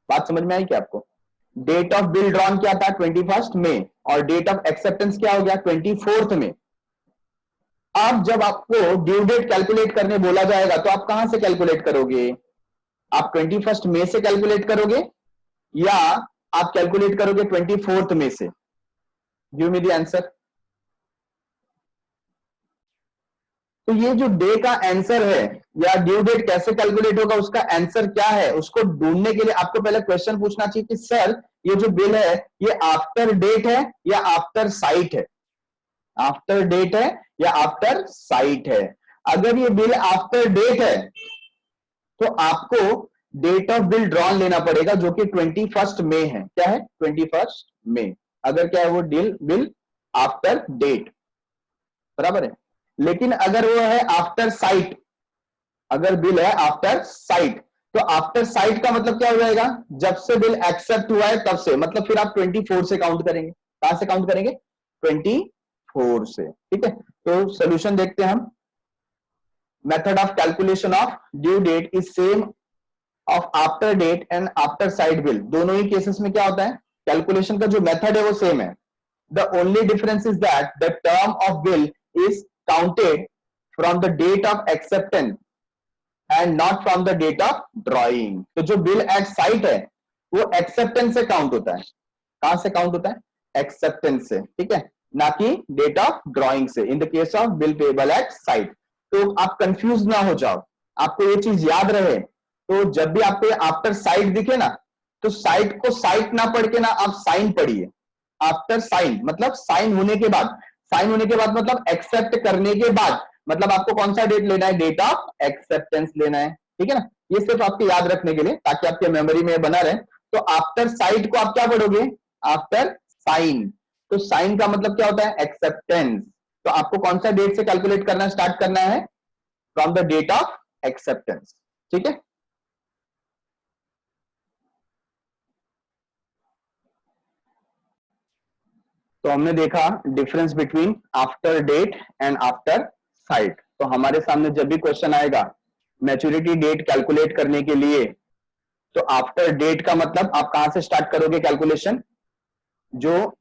बात समझ में आई क्या आपको? डेट ऑफ बिल ड्रॉन क्या था? 21 मई, और डेट ऑफ एक्सेप्टेंस क्या हो गया? 24 मई। अब जब आपको ड्यू डेट कैलकुलेट करने बोला जाएगा तो आप कहां से कैलकुलेट करोगे? आप 21 मई से कैलकुलेट करोगे या आप कैलकुलेट करोगे 24 मई से? Give me the answer. तो ये जो डे का आंसर है या ड्यू डेट कैसे कैलकुलेट होगा, उसका आंसर क्या है, उसको ढूंढने के लिए आपको पहले क्वेश्चन पूछना चाहिए कि सर ये जो बिल है ये आफ्टर डेट है या आफ्टर साइट है? आफ्टर डेट है या आफ्टर साइट है? अगर ये बिल आफ्टर डेट है तो आपको डेट ऑफ बिल ड्रॉन लेना पड़ेगा, जो कि 21 मई है। क्या है? 21 मई। अगर क्या है वो बिल आफ्टर डेट, बराबर है। लेकिन अगर वो है आफ्टर साइट, अगर बिल है आफ्टर साइट, तो आफ्टर साइट का मतलब क्या हो जाएगा? जब से बिल एक्सेप्ट हुआ है तब से, मतलब फिर आप 24 से काउंट करेंगे। कहां से काउंट करेंगे? 24 से, ठीक है। तो सोल्यूशन देखते हैं हम। Method of calculation of due date is same of after date and after sight bill. दोनों ही केसेस में क्या होता है? कैलकुलेशन का जो मेथड है वो सेम है। The only difference is that the term of bill is counted from the date of acceptance and not from the date of drawing. तो जो बिल एट साइट है वो एक्सेप्टेंस से काउंट होता है। कहां से काउंट होता है? एक्सेप्टेंस से, ठीक है, ना कि डेट ऑफ ड्रॉइंग से, इन the case of bill payable eight sight. तो आप कंफ्यूज ना हो जाओ, आपको ये चीज याद रहे। तो जब भी आपको आफ्टर साइट दिखे ना, तो साइट को साइट ना पढ़ के ना आप साइन पढ़िए। आफ्टर साइन मतलब साइन होने के बाद, साइन होने के बाद मतलब एक्सेप्ट करने के बाद, मतलब आपको कौन सा डेट लेना है? डेट ऑफ एक्सेप्टेंस लेना है, ठीक है ना। ये सिर्फ आपको याद रखने के लिए, ताकि आपके मेमोरी में बना रहे। तो आफ्टर साइट को आप क्या पढ़ोगे? After sign. तो साइन का मतलब क्या होता है? एक्सेप्टेंस। तो आपको कौन सा डेट से कैलकुलेट करना स्टार्ट करना है? From the date of acceptance, ठीक है। तो हमने देखा difference between after date and after sight. तो हमारे सामने जब भी क्वेश्चन आएगा मैच्योरिटी डेट कैलकुलेट करने के लिए, तो आफ्टर डेट का मतलब आप कहां से स्टार्ट करोगे कैलकुलेशन? जो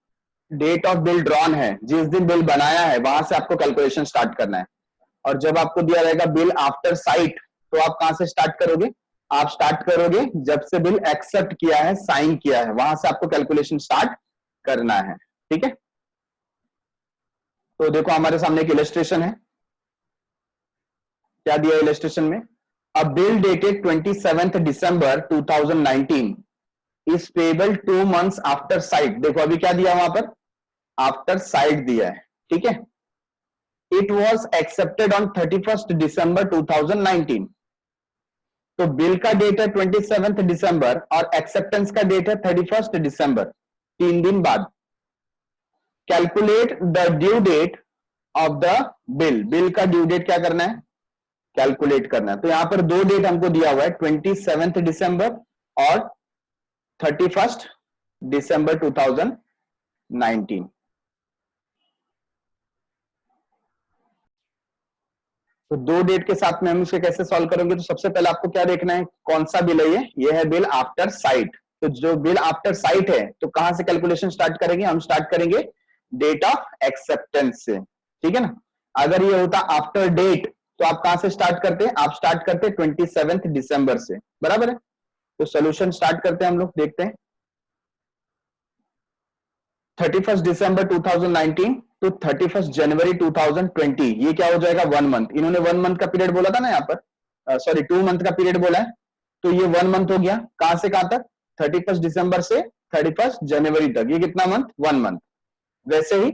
डेट ऑफ बिल ड्रॉन है, जिस दिन बिल बनाया है, वहां से आपको कैलकुलेशन स्टार्ट करना है। और जब आपको दिया रहेगा बिल आफ्टर साइट, तो आप कहां से स्टार्ट करोगे? आप स्टार्ट करोगे जब से बिल एक्सेप्ट किया है, साइन किया है, वहां से आपको कैलकुलेशन स्टार्ट करना है, ठीक है। तो देखो हमारे सामने एक इलस्ट्रेशन है। क्या दिया इलस्ट्रेशन में? अ bill dated 27 December 2019 is payable 2 months after sight. देखो अभी क्या दिया वहां पर? आफ्टर साइट दिया है, ठीक है। It was accepted on 31 December 2019। तो बिल का डेट है 27 दिसंबर और एक्सेप्टेंस का डेट है 31 दिसंबर, 3 दिन बाद। Calculate the due date of the bill, bill का ड्यू डेट क्या करना है, कैलकुलेट करना है। तो यहां पर दो डेट हमको दिया हुआ है, 27 दिसंबर और 31 दिसंबर 2019। तो दो डेट के साथ में हम इसे कैसे सॉल्व करेंगे, तो सबसे पहले आपको क्या देखना है, कौन सा बिल है ये है बिल आफ्टर साइट। तो जो बिल आफ्टर साइट है, तो कहां से कैलकुलेशन स्टार्ट करेंगे, हम स्टार्ट करेंगे डेट ऑफ एक्सेप्टेंस से, ठीक है ना। अगर ये होता आफ्टर डेट, तो आप कहां से स्टार्ट करते हैं, आप स्टार्ट करते हैं 27 दिसंबर से, बराबर है। तो सोल्यूशन स्टार्ट करते हैं हम लोग, देखते हैं। 31 दिसंबर 2019 तो 31 जनवरी 2020, ये क्या हो जाएगा, 1 मंथ। इन्होंने 1 मंथ का पीरियड बोला था ना यहाँ पर, सॉरी 2 मंथ का पीरियड बोला है, तो ये 1 मंथ हो गया। कहां से कहां तक, 31 दिसंबर से 31 जनवरी तक, ये कितना मंथ, 1 मंथ। वैसे ही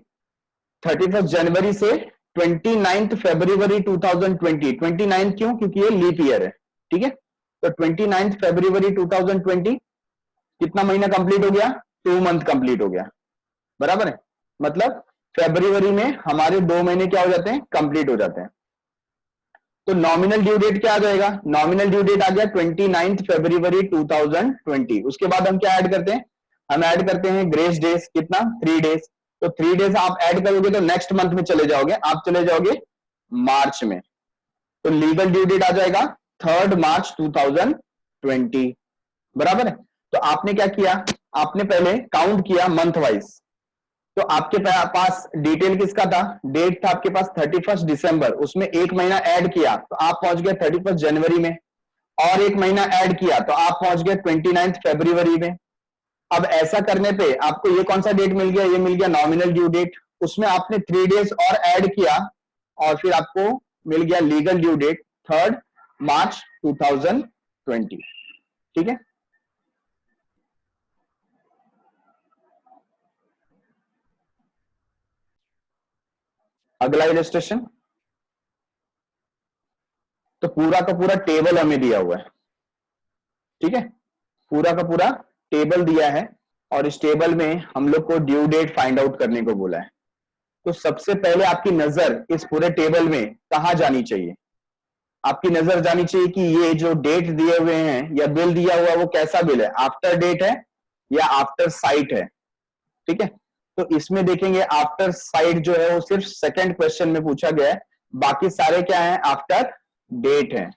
31 जनवरी से 29 फरवरी 2020, 29 क्यों, क्योंकि ये लीप ईयर है, ठीक है। तो 29 फरवरी 2020 कितना महीना कंप्लीट हो गया, 2 मंथ कंप्लीट हो गया, बराबर है। मतलब फरवरी में हमारे 2 महीने क्या हो जाते हैं, कंप्लीट हो जाते हैं। तो नॉमिनल ड्यू डेट क्या आ जाएगा, नॉमिनल ड्यू डेट आ गया 29 फरवरी 2020। उसके बाद हम क्या ऐड करते हैं, हम ऐड करते हैं ग्रेस डेज, कितना, 3 डेज। तो 3 डेज आप ऐड करोगे तो नेक्स्ट मंथ में चले जाओगे, आप चले जाओगे मार्च में। तो लीगल ड्यू डेट आ जाएगा 3 मार्च 2020, बराबर है। तो आपने क्या किया, आपने पहले काउंट किया मंथ वाइज। तो आपके पास डिटेल किसका था, डेट था आपके पास 31 दिसंबर, उसमें एक महीना ऐड किया तो आप पहुंच गए 31 जनवरी में, और एक महीना ऐड किया तो आप पहुंच गए 29 फरवरी में। अब ऐसा करने पे आपको ये कौन सा डेट मिल गया, ये मिल गया नॉमिनल ड्यू डेट। उसमें आपने 3 डेज और ऐड किया और फिर आपको मिल गया लीगल ड्यू डेट 3 मार्च 2020, ठीक है। अगला इलस्ट्रेशन, तो पूरा का पूरा टेबल हमें दिया हुआ है, ठीक है। पूरा का पूरा टेबल दिया है और इस टेबल में हम लोग को ड्यू डेट फाइंड आउट करने को बोला है। तो सबसे पहले आपकी नजर इस पूरे टेबल में कहां जानी चाहिए, आपकी नजर जानी चाहिए कि ये जो डेट दिए हुए हैं या बिल दिया हुआ वो कैसा बिल है, आफ्टर डेट है या आफ्टर साइट है, ठीक है। तो इसमें देखेंगे आफ्टर साइट जो है वो सिर्फ सेकंड क्वेश्चन में पूछा गया है, बाकी सारे क्या है, आफ्टर डेट है।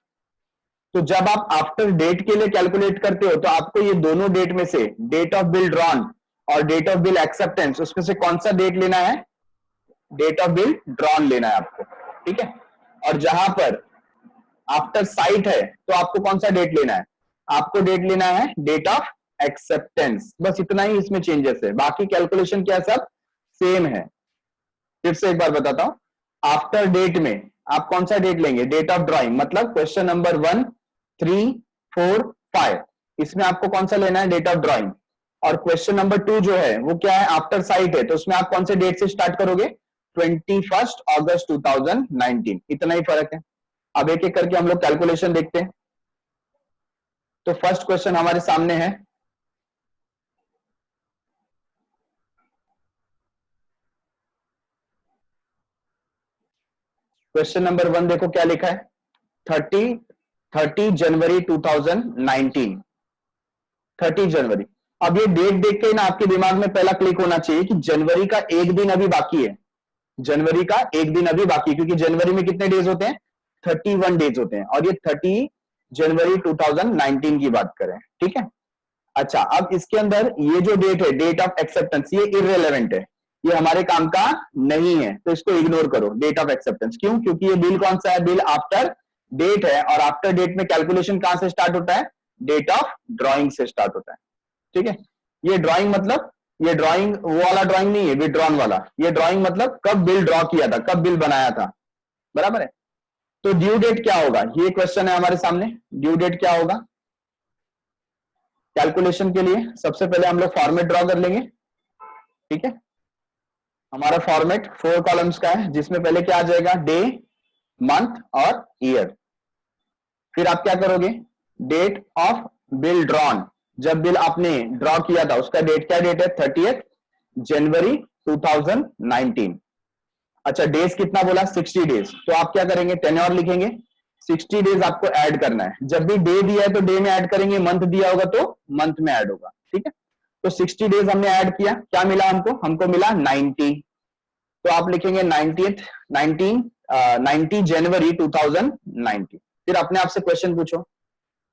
तो जब आप आफ्टर डेट के लिए कैलकुलेट करते हो तो आपको ये दोनों डेट में से डेट ऑफ बिल ड्रॉन और डेट ऑफ बिल एक्सेप्टेंस, उसमें से कौन सा डेट लेना है, डेट ऑफ बिल ड्रॉन लेना है आपको, ठीक है। और जहां पर आफ्टर साइट है तो आपको कौन सा डेट लेना है, आपको डेट लेना है डेट ऑफ एक्सेप्टेंस। बस इतना ही इसमें चेंजेस है, बाकी कैलकुलेशन क्या सब सेम है। फिर से एक बार बताता हूं, आफ्टर डेट में आप कौन सा डेट लेंगे, डेट ऑफ ड्रॉइंग, मतलब क्वेश्चन नंबर 1, 3, 4, 5, इसमें आपको कौन सा लेना है, डेट ऑफ ड्रॉइंग। और क्वेश्चन नंबर 2 जो है वो क्या है, आफ्टर साइट है, तो उसमें आप कौन से डेट से स्टार्ट करोगे, 21 अगस्त 2019, इतना ही फर्क है। अब एक एक करके हम लोग कैलकुलेशन देखते हैं। तो फर्स्ट क्वेश्चन हमारे सामने है, क्वेश्चन नंबर 1 देखो क्या लिखा है, 30 जनवरी 2019, 30 जनवरी। अब ये डेट देख के ना आपके दिमाग में पहला क्लिक होना चाहिए कि जनवरी का एक दिन अभी बाकी है, जनवरी का एक दिन अभी बाकी है, क्योंकि जनवरी में कितने डेज होते हैं, 31 डेज होते हैं, और ये 30 जनवरी 2019 की बात करें, ठीक है। अच्छा, अब इसके अंदर ये जो डेट है, डेट ऑफ एक्सेप्टेंस, ये इररिलेवेंट है, ये हमारे काम का नहीं है, तो इसको इग्नोर करो, डेट ऑफ एक्सेप्टेंस। क्यों, क्योंकि ये बिल कौन सा है, बिल आफ्टर डेट है, और आफ्टर डेट में कैलकुलेशन कहां से स्टार्ट होता है, डेट ऑफ ड्रॉइंग से स्टार्ट होता है, ठीक है। ये ड्रॉइंग मतलब, ये ड्रॉइंग वो वाला ड्रॉइंग नहीं है, विड्रॉन वाला, ये ड्रॉइंग मतलब कब बिल ड्रॉ किया था, कब बिल बनाया था, बराबर है। तो ड्यू डेट क्या होगा, ये क्वेश्चन है हमारे सामने, ड्यू डेट क्या होगा। कैलकुलेशन के लिए सबसे पहले हम लोग फॉर्मेट ड्रॉ कर लेंगे, ठीक है। हमारा फॉर्मेट 4 कॉलम्स का है, जिसमें पहले क्या आ जाएगा, डे, मंथ और ईयर। फिर आप क्या करोगे, डेट ऑफ बिल ड्रॉन, जब बिल आपने ड्रॉ किया था उसका डेट क्या डेट है? 30 जनवरी 2019। अच्छा, डेज कितना बोला? 60 डेज। तो आप क्या करेंगे? टेन्योर लिखेंगे, 60 डेज आपको ऐड करना है। जब भी डे दिया है तो डे में ऐड करेंगे, मंथ दिया होगा तो मंथ में ऐड होगा। ठीक है, तो 60 डेज हमने ऐड किया, क्या मिला हमको? हमको मिला 90। तो आप लिखेंगे 90th 90 जनवरी 2019। फिर अपने आप से क्वेश्चन पूछो,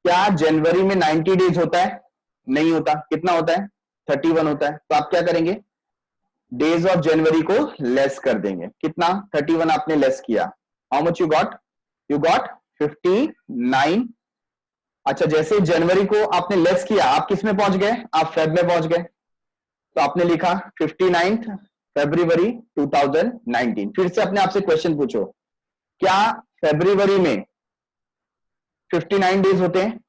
क्या जनवरी में 90 डेज होता है? नहीं होता। कितना होता है? 31 होता है। तो आप क्या करेंगे? डेज ऑफ जनवरी को लेस कर देंगे। कितना? 31 आपने लेस किया। How much you got? You got 59। अच्छा, जैसे जनवरी को आपने लेस किया, आप किस में पहुंच गए? आप फेब में पहुंच गए। तो आपने लिखा 59 फरवरी 2019। फिर से अपने आप से क्वेश्चन पूछो, क्या फरवरी में 59 डेज होते हैं?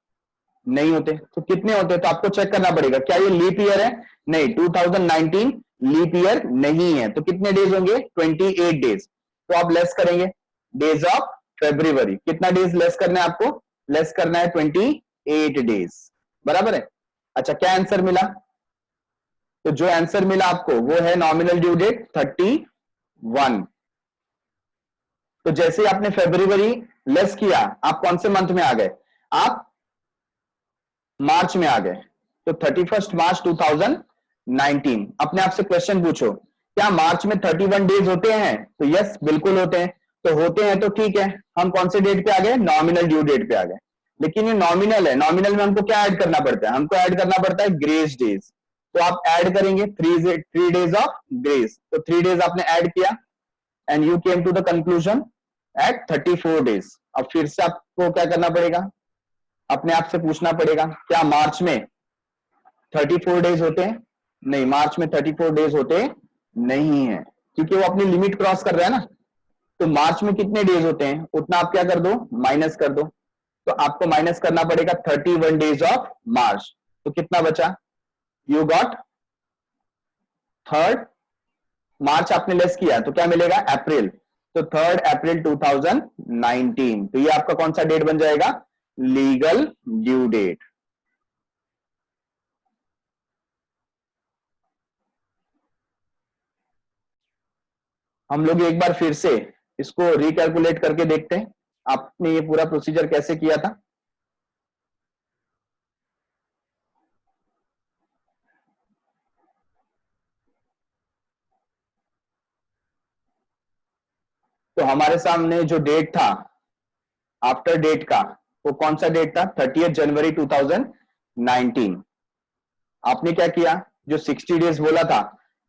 नहीं होते। तो कितने होते हैं? तो आपको चेक करना पड़ेगा, क्या ये लीप ईयर है? नहीं, 2019 लीप ईयर नहीं है। तो कितने डेज होंगे? 28 डेज। तो आप लेस करेंगे डेज ऑफ फरवरी। कितना डेज लेस करना है आपको? लेस करना है 28 डेज। बराबर है। अच्छा, क्या आंसर मिला? तो जो आंसर मिला आपको वो है नॉमिनल ड्यू डेट 31। तो जैसे ही आपने फरवरी लेस किया, आप कौन से मंथ में आ गए? आप मार्च में आ गए। तो 31 मार्च 2019। अपने आप से क्वेश्चन पूछो, क्या मार्च में 31 डेज होते हैं? तो यस, बिल्कुल होते हैं। तो होते हैं तो ठीक है, हम कौन से डेट पे आ गए? नॉमिनल ड्यू डेट पे आ गए। लेकिन ये नॉमिनल है, नॉमिनल में हमको क्या ऐड करना पड़ता है? हमको ऐड करना पड़ता है ग्रेस डेज। तो आप ऐड करेंगे 3 डेज ऑफ ग्रेस। तो 3 डेज आपने ऐड किया and you came to the conclusion at 34 days. अब फिर से आपको क्या करना पड़ेगा? अपने आप से पूछना पड़ेगा, क्या मार्च में 34 डेज होते हैं? नहीं, मार्च में 34 डेज होते नहीं है, क्योंकि वो अपनी लिमिट क्रॉस कर रहा है ना। तो मार्च में कितने डेज होते हैं? उतना आप क्या कर दो? माइनस कर दो। तो आपको माइनस करना पड़ेगा 31 डेज ऑफ मार्च। तो कितना बचा? यू गॉट थर्ड मार्च आपने लेस किया तो क्या मिलेगा? अप्रैल। तो 3 अप्रैल 2019। तो ये आपका कौन सा डेट बन जाएगा? Legal due date. हम लोग एक बार फिर से इसको रिकैलकुलेट करके देखते हैं, आपने ये पूरा प्रोसीजर कैसे किया था। तो हमारे सामने जो डेट था आफ्टर डेट का, वो कौन सा डेट था? 30 जनवरी 2019। आपने क्या किया? जो 60 डेज बोला था,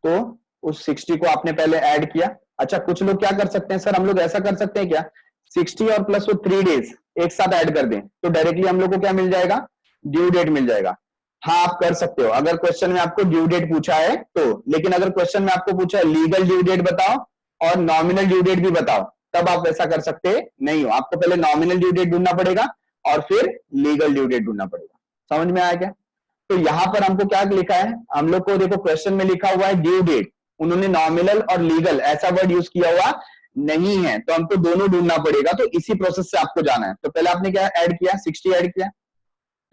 तो उस 60 को आपने पहले ऐड किया। अच्छा, कुछ लोग क्या कर सकते हैं, सर हम लोग ऐसा कर सकते हैं क्या, 60 और प्लस वो 3 डेज एक साथ ऐड कर दें, तो डायरेक्टली हम लोग को क्या मिल जाएगा? ड्यू डेट मिल जाएगा। हाँ, आप कर सकते हो अगर क्वेश्चन में आपको ड्यू डेट पूछा है तो। लेकिन अगर क्वेश्चन में आपको पूछा है लीगल ड्यू डेट बताओ और नॉमिनल ड्यू डेट भी बताओ, तब आप वैसा कर सकते नहीं हो। आपको पहले नॉमिनल ड्यू डेट ढूंढना पड़ेगा और फिर लीगल ड्यू डेट ढूंढना पड़ेगा। समझ में आया क्या? तो यहां पर हमको क्या लिखा है? हम लोग को देखो क्वेश्चन में लिखा हुआ है ड्यू डेट, उन्होंने नॉमिनल और लीगल ऐसा वर्ड यूज किया हुआ नहीं है, तो हमको दोनों ढूंढना पड़ेगा। तो इसी प्रोसेस से आपको जाना है। तो पहले आपने क्या ऐड किया? 60 ऐड किया,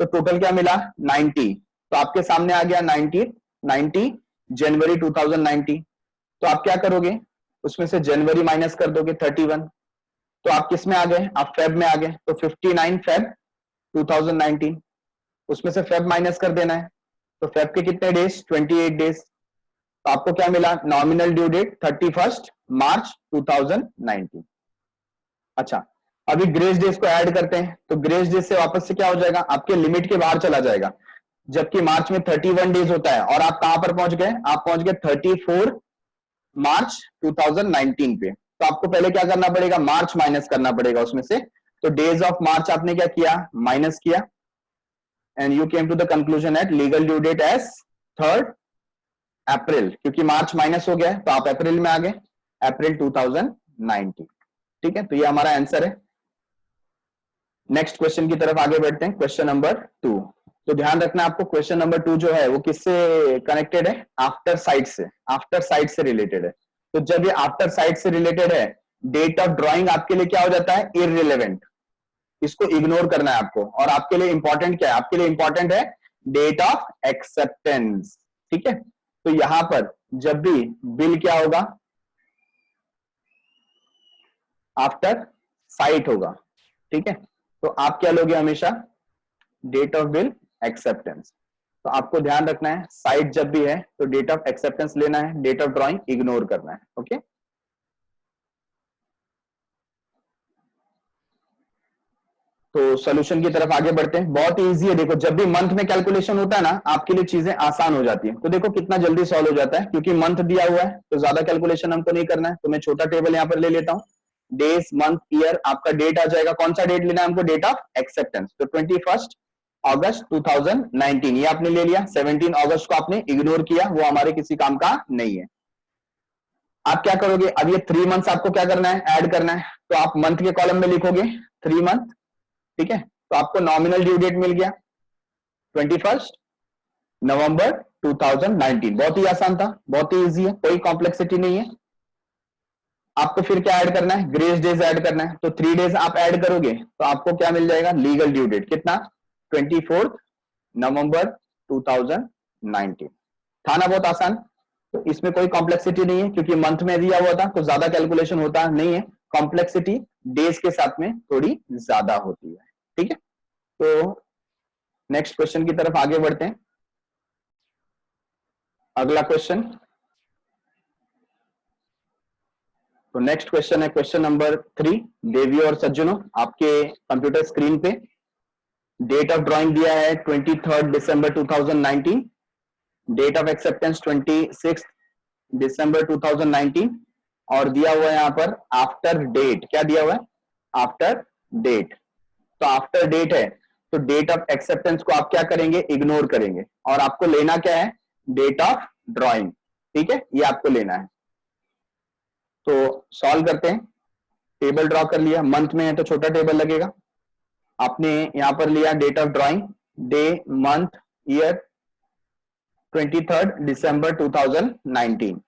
तो टोटल क्या मिला? 90। तो आपके सामने आ गया 90 जनवरी 2019। तो आप क्या करोगे? उसमें से जनवरी माइनस कर दोगे 31। तो आप किस में आ गए? आप फेब में आ गए। तो 59 फेब 2019, उसमें से फेब माइनस कर देना है। तो फेब के कितने डेज? 28 डेज। तो आपको क्या मिला? नॉमिनल ड्यू डेट 31 मार्च 2019। अच्छा, अभी ग्रेस डेज को ऐड करते हैं, तो ग्रेस डेज से वापस से क्या हो जाएगा? आपके लिमिट के बाहर चला जाएगा। जबकि मार्च में 31 डेज होता है और आप कहां पर पहुंच गए? आप पहुंच गए 34 मार्च 2019 पे। तो आपको पहले क्या करना पड़ेगा? मार्च माइनस करना पड़ेगा उसमें से। तो डेज ऑफ मार्च आपने क्या किया? माइनस किया and you came to the conclusion at legal due date as 3 April, क्योंकि मार्च माइनस हो गया है तो आप अप्रैल में आ गए, अप्रैल 2019। ठीक है, तो ये हमारा आंसर है। नेक्स्ट क्वेश्चन की तरफ आगे बढ़ते हैं, क्वेश्चन नंबर 2। तो ध्यान रखना आपको, क्वेश्चन नंबर 2 जो है वो किससे कनेक्टेड है? आफ्टर साइट से। आफ्टर साइट से रिलेटेड है। तो जब ये आफ्टर साइट से रिलेटेड है, डेट ऑफ ड्रॉइंग आपके लिए क्या हो जाता है? इररिलेवेंट। इसको इग्नोर करना है आपको। और आपके लिए इंपॉर्टेंट क्या है? आपके लिए इंपॉर्टेंट है डेट ऑफ एक्सेप्टेंस। ठीक है, तो यहां पर जब भी बिल क्या होगा, आफ्टर साइट होगा। ठीक है, तो आप क्या लोगे हमेशा? Date of bill acceptance. तो आपको ध्यान रखना है साइट जब भी है तो डेट ऑफ एक्सेप्टेंस लेना है, डेट ऑफ ड्रॉइंग इग्नोर करना है। ओके, तो सॉल्यूशन की तरफ आगे बढ़ते हैं। बहुत इजी है, देखो जब भी मंथ में कैलकुलेशन होता है ना, आपके लिए चीजें आसान हो जाती है। तो देखो कितना जल्दी सॉल्व हो जाता है, क्योंकि मंथ दिया हुआ है तो ज्यादा कैलकुलेशन हमको नहीं करना है। तो मैं छोटा टेबल यहां पर ले लेता हूं, डेज मंथ ईयर, आपका डेट आ जाएगा। कौन सा डेट लेना है हमको? Date of acceptance. तो 21 अगस्त 2019 ये आपने ले लिया। 17 अगस्त को आपने इग्नोर किया, वो हमारे किसी काम का नहीं है। आप क्या करोगे? अब ये 3 मंथ्स आपको क्या करना है? ऐड करना है। तो आप मंथ के कॉलम में लिखोगे 3 मंथ। ठीक है, तो आपको नॉमिनल ड्यू डेट मिल गया 21 नवंबर 2019। बहुत ही आसान था, बहुत ही इजी है, कोई कॉम्प्लेक्सिटी नहीं है। आपको फिर क्या ऐड करना है? ग्रेस डेज ऐड करना है। तो 3 डेज आप ऐड करोगे तो आपको क्या मिल जाएगा? लीगल ड्यू डेट कितना? 24 नवंबर 2019। था ना बहुत आसान? तो इसमें कोई कॉम्प्लेक्सिटी नहीं है, क्योंकि मंथ में दिया हुआ था तो ज्यादा कैलकुलेशन होता नहीं है। कॉम्प्लेक्सिटी डेज के साथ में थोड़ी ज्यादा होती है। ठीक है, तो नेक्स्ट क्वेश्चन की तरफ आगे बढ़ते हैं। अगला क्वेश्चन, तो नेक्स्ट क्वेश्चन है क्वेश्चन नंबर 3। देवियों और सज्जनों, आपके कंप्यूटर स्क्रीन पे डेट ऑफ ड्राइंग दिया है 23 दिसंबर 2019, डेट ऑफ एक्सेप्टेंस 26 दिसंबर 2019, और दिया हुआ है यहां पर आफ्टर डेट। क्या दिया हुआ है? After date. तो आफ्टर डेट है तो डेट ऑफ एक्सेप्टेंस को आप क्या करेंगे? इग्नोर करेंगे। और आपको लेना क्या है? Date of drawing. ठीक है, ये आपको लेना है। तो सॉल्व करते हैं। टेबल ड्रॉ कर लिया, मंथ में है तो छोटा टेबल लगेगा। आपने यहां पर लिया date of drawing, day month year 23 दिसंबर 2019।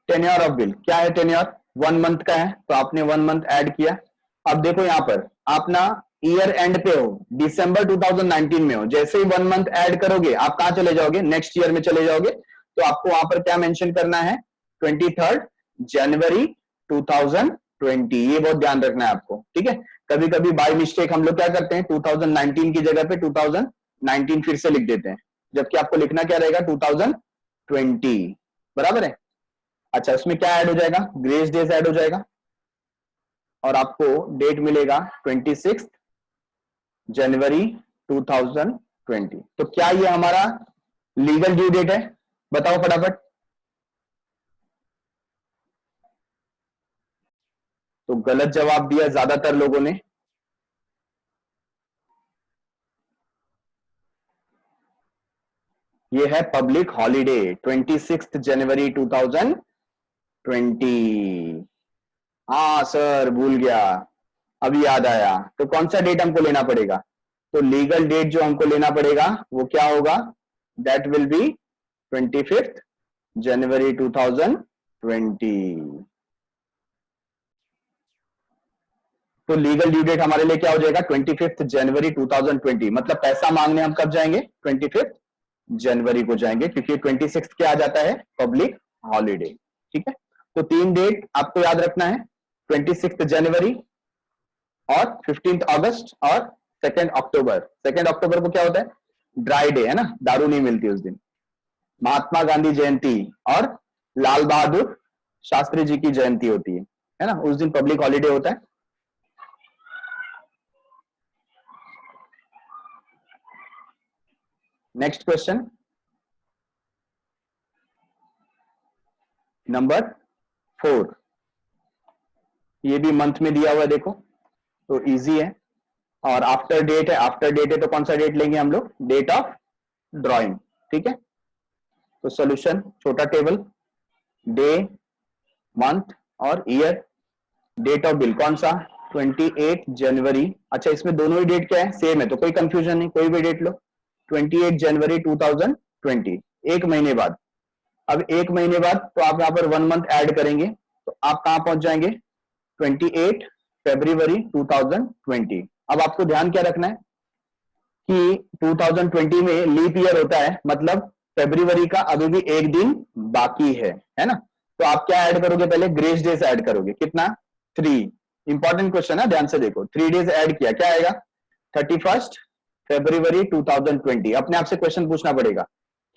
टेन्योर ऑफ बिल क्या है? टेन्योर 1 मंथ का है तो आपने 1 मंथ ऐड किया। अब देखो यहां पर आप ना ईयर एंड पे हो, दिसंबर 2019 में हो। जैसे ही 1 मंथ ऐड करोगे आप कहां चले जाओगे? नेक्स्ट ईयर में चले जाओगे। तो आपको वहां पर क्या मेंशन करना है? 23 जनवरी 2020। ये बहुत ध्यान रखना है आपको। ठीक है, कभी कभी बाय मिस्टेक हम लोग क्या करते हैं? 2019 की जगह पे 2019 फिर से लिख देते हैं, जबकि आपको लिखना क्या रहेगा? 2020। बराबर है? अच्छा, उसमें क्या ऐड हो जाएगा? ग्रेस डेज ऐड हो जाएगा, और आपको डेट मिलेगा 26 जनवरी 2020। तो क्या ये हमारा लीगल ड्यू डेट है? बताओ फटाफट। तो गलत जवाब दिया ज्यादातर लोगों ने। ये है पब्लिक हॉलीडे 26 जनवरी 2020। हाँ सर, भूल गया, अभी याद आया। तो कौन सा डेट हमको लेना पड़ेगा? तो लीगल डेट जो हमको लेना पड़ेगा वो क्या होगा? दैट विल बी 25 जनवरी 2020। तो लीगल ड्यू डेट हमारे लिए क्या हो जाएगा? 25 जनवरी 2020। मतलब पैसा मांगने हम कब जाएंगे? 25 जनवरी को जाएंगे, क्योंकि 26 क्या आ जाता है? Public holiday. ठीक है, तो 3 डेट आपको याद रखना है, 26 जनवरी और 15 अगस्त और 2 अक्टूबर। 2 अक्टूबर को क्या होता है? ड्राई डे है ना, दारू नहीं मिलती उस दिन। महात्मा गांधी जयंती और लाल बहादुर शास्त्री जी की जयंती होती है ना, उस दिन पब्लिक हॉलीडे होता है। Next question number 4। ये भी मंथ में दिया हुआ है, देखो तो इजी है। और आफ्टर डेट है, आफ्टर डेट है तो कौन सा डेट लेंगे हम लोग? Date of drawing. ठीक है, तो सॉल्यूशन छोटा टेबल, डे मंथ और ईयर। डेट ऑफ बिल कौन सा? 28 जनवरी। अच्छा, इसमें दोनों ही डेट क्या है? सेम है, तो कोई कंफ्यूजन नहीं, कोई भी डेट लो। 28 जनवरी 2020, एक महीने बाद। अब एक महीने बाद तो आप यहाँ पर 1 मंथ ऐड करेंगे तो आप कहां पहुंच जाएंगे? 28 फरवरी 2020। अब आपको ध्यान क्या रखना है कि 2020 में लीप ईयर होता है, मतलब फरवरी का अभी भी एक दिन बाकी है ना। तो आप क्या ऐड करोगे, पहले ग्रेस डेज ऐड करोगे, कितना 3। इंपॉर्टेंट क्वेश्चन है, ध्यान से देखो, 3 डेज ऐड किया, क्या आएगा 31 फरवरी 2020। अपने आप से क्वेश्चन पूछना पड़ेगा,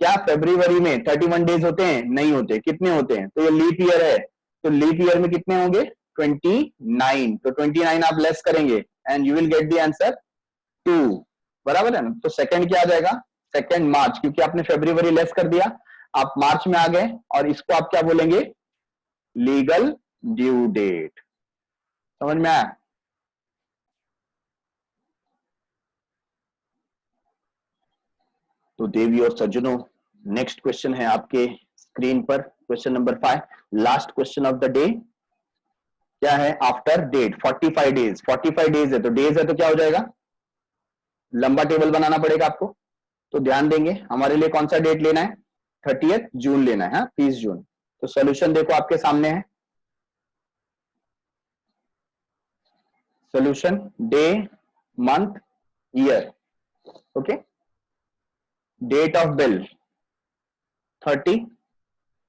क्या फरवरी में 31 डेज होते हैं? नहीं होते। कितने होते हैं? तो ये लीप ईयर है, तो लीप ईयर में कितने होंगे 29। तो 29 आप लेस करेंगे and you will get the answer 2, बराबर है ना। तो सेकंड क्या आ जाएगा, सेकंड मार्च, क्योंकि आपने फरवरी लेस कर दिया, आप मार्च में आ गए, और इसको आप क्या बोलेंगे, लीगल ड्यू डेट। समझ में आया? तो देवी और सज्जनों, नेक्स्ट क्वेश्चन है आपके स्क्रीन पर, question number 5, last question of the day. क्या है, आफ्टर डेट 45 डेज, 45 डेज है तो डेज है तो क्या हो जाएगा, लंबा टेबल बनाना पड़ेगा आपको। तो ध्यान देंगे, हमारे लिए कौन सा डेट लेना है, 30 जून लेना है, 30 जून। तो सोल्यूशन देखो आपके सामने है, solution day month year, okay. Date of bill 30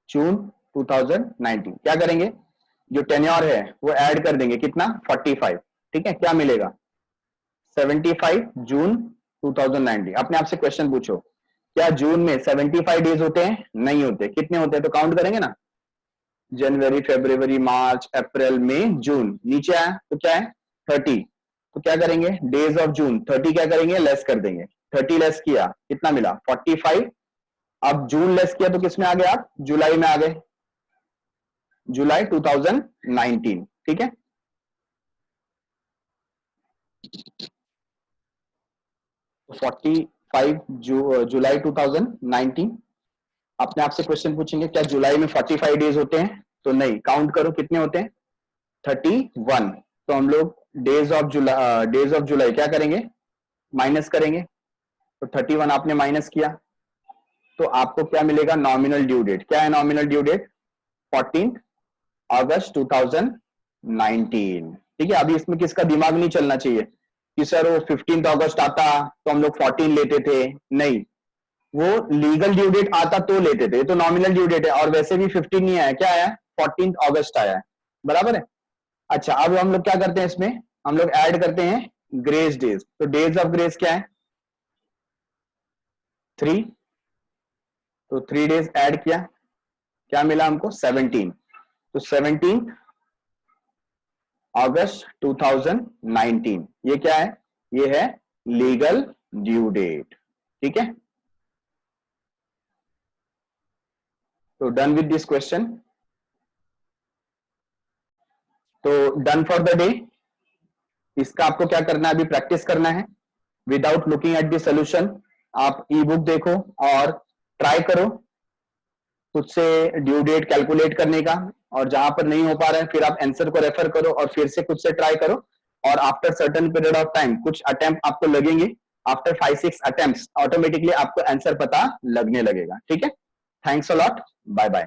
जून 2019। क्या करेंगे, जो टेन्योर है वो ऐड कर देंगे, कितना 45, ठीक है। क्या मिलेगा 75 जून 2019। अपने आप से क्वेश्चन पूछो, क्या जून में 75 डेज होते हैं? नहीं होते। कितने होते हैं? तो काउंट करेंगे ना, जनवरी, फरवरी, मार्च, अप्रैल, मई, जून। नीचे आया तो क्या है 30। तो क्या करेंगे, डेज ऑफ जून 30 क्या करेंगे, लेस कर देंगे। 30 लेस किया, कितना मिला 45। अब जून लेस किया तो किस में आ गए आप, जुलाई में आ गए, जुलाई 2019, ठीक है। तो 45 जुलाई 2019। अपने आप से क्वेश्चन पूछेंगे, क्या जुलाई में 45 डेज होते हैं? तो नहीं। काउंट करो कितने होते हैं, 31। तो हम लोग डेज ऑफ जुलाई क्या करेंगे, माइनस करेंगे। तो 31 आपने माइनस किया, तो आपको क्या मिलेगा, नॉमिनल ड्यू डेट। क्या है नॉमिनल ड्यू डेट, 14 अगस्त 2019, ठीक है। अभी इसमें किसका दिमाग नहीं चलना चाहिए कि सर वो 15 अगस्त आता तो हम लोग 14 लेते थे, नहीं, वो लीगल ड्यू डेट आता तो लेते थे। ये तो नॉमिनल ड्यू डेट है, और वैसे भी 15 नहीं आया, क्या आया 14 अगस्त आया है, बराबर है। अच्छा, अब हम लोग क्या करते हैं, इसमें हम लोग ऐड करते हैं ग्रेस डेज। तो डेज ऑफ ग्रेस क्या है 3। तो 3 डेज ऐड किया, क्या मिला हमको 17। तो 17 अगस्त 2019, ये क्या है, ये है लीगल ड्यू डेट, ठीक है। तो डन विद दिस क्वेश्चन। तो डन फॉर द डे। इसका आपको क्या करना है, अभी प्रैक्टिस करना है without looking at the solution. आप ई बुक देखो और ट्राई करो खुद से ड्यू डेट कैलकुलेट करने का, और जहां पर नहीं हो पा रहा है फिर आप आंसर को रेफर करो और फिर से खुद से ट्राई करो। और after certain period of time कुछ अटेम्प्ट आपको लगेंगे, आफ्टर 5-6 अटेम्प्ट्स ऑटोमेटिकली आपको आंसर पता लगने लगेगा, ठीक है। Thanks a lot, bye bye.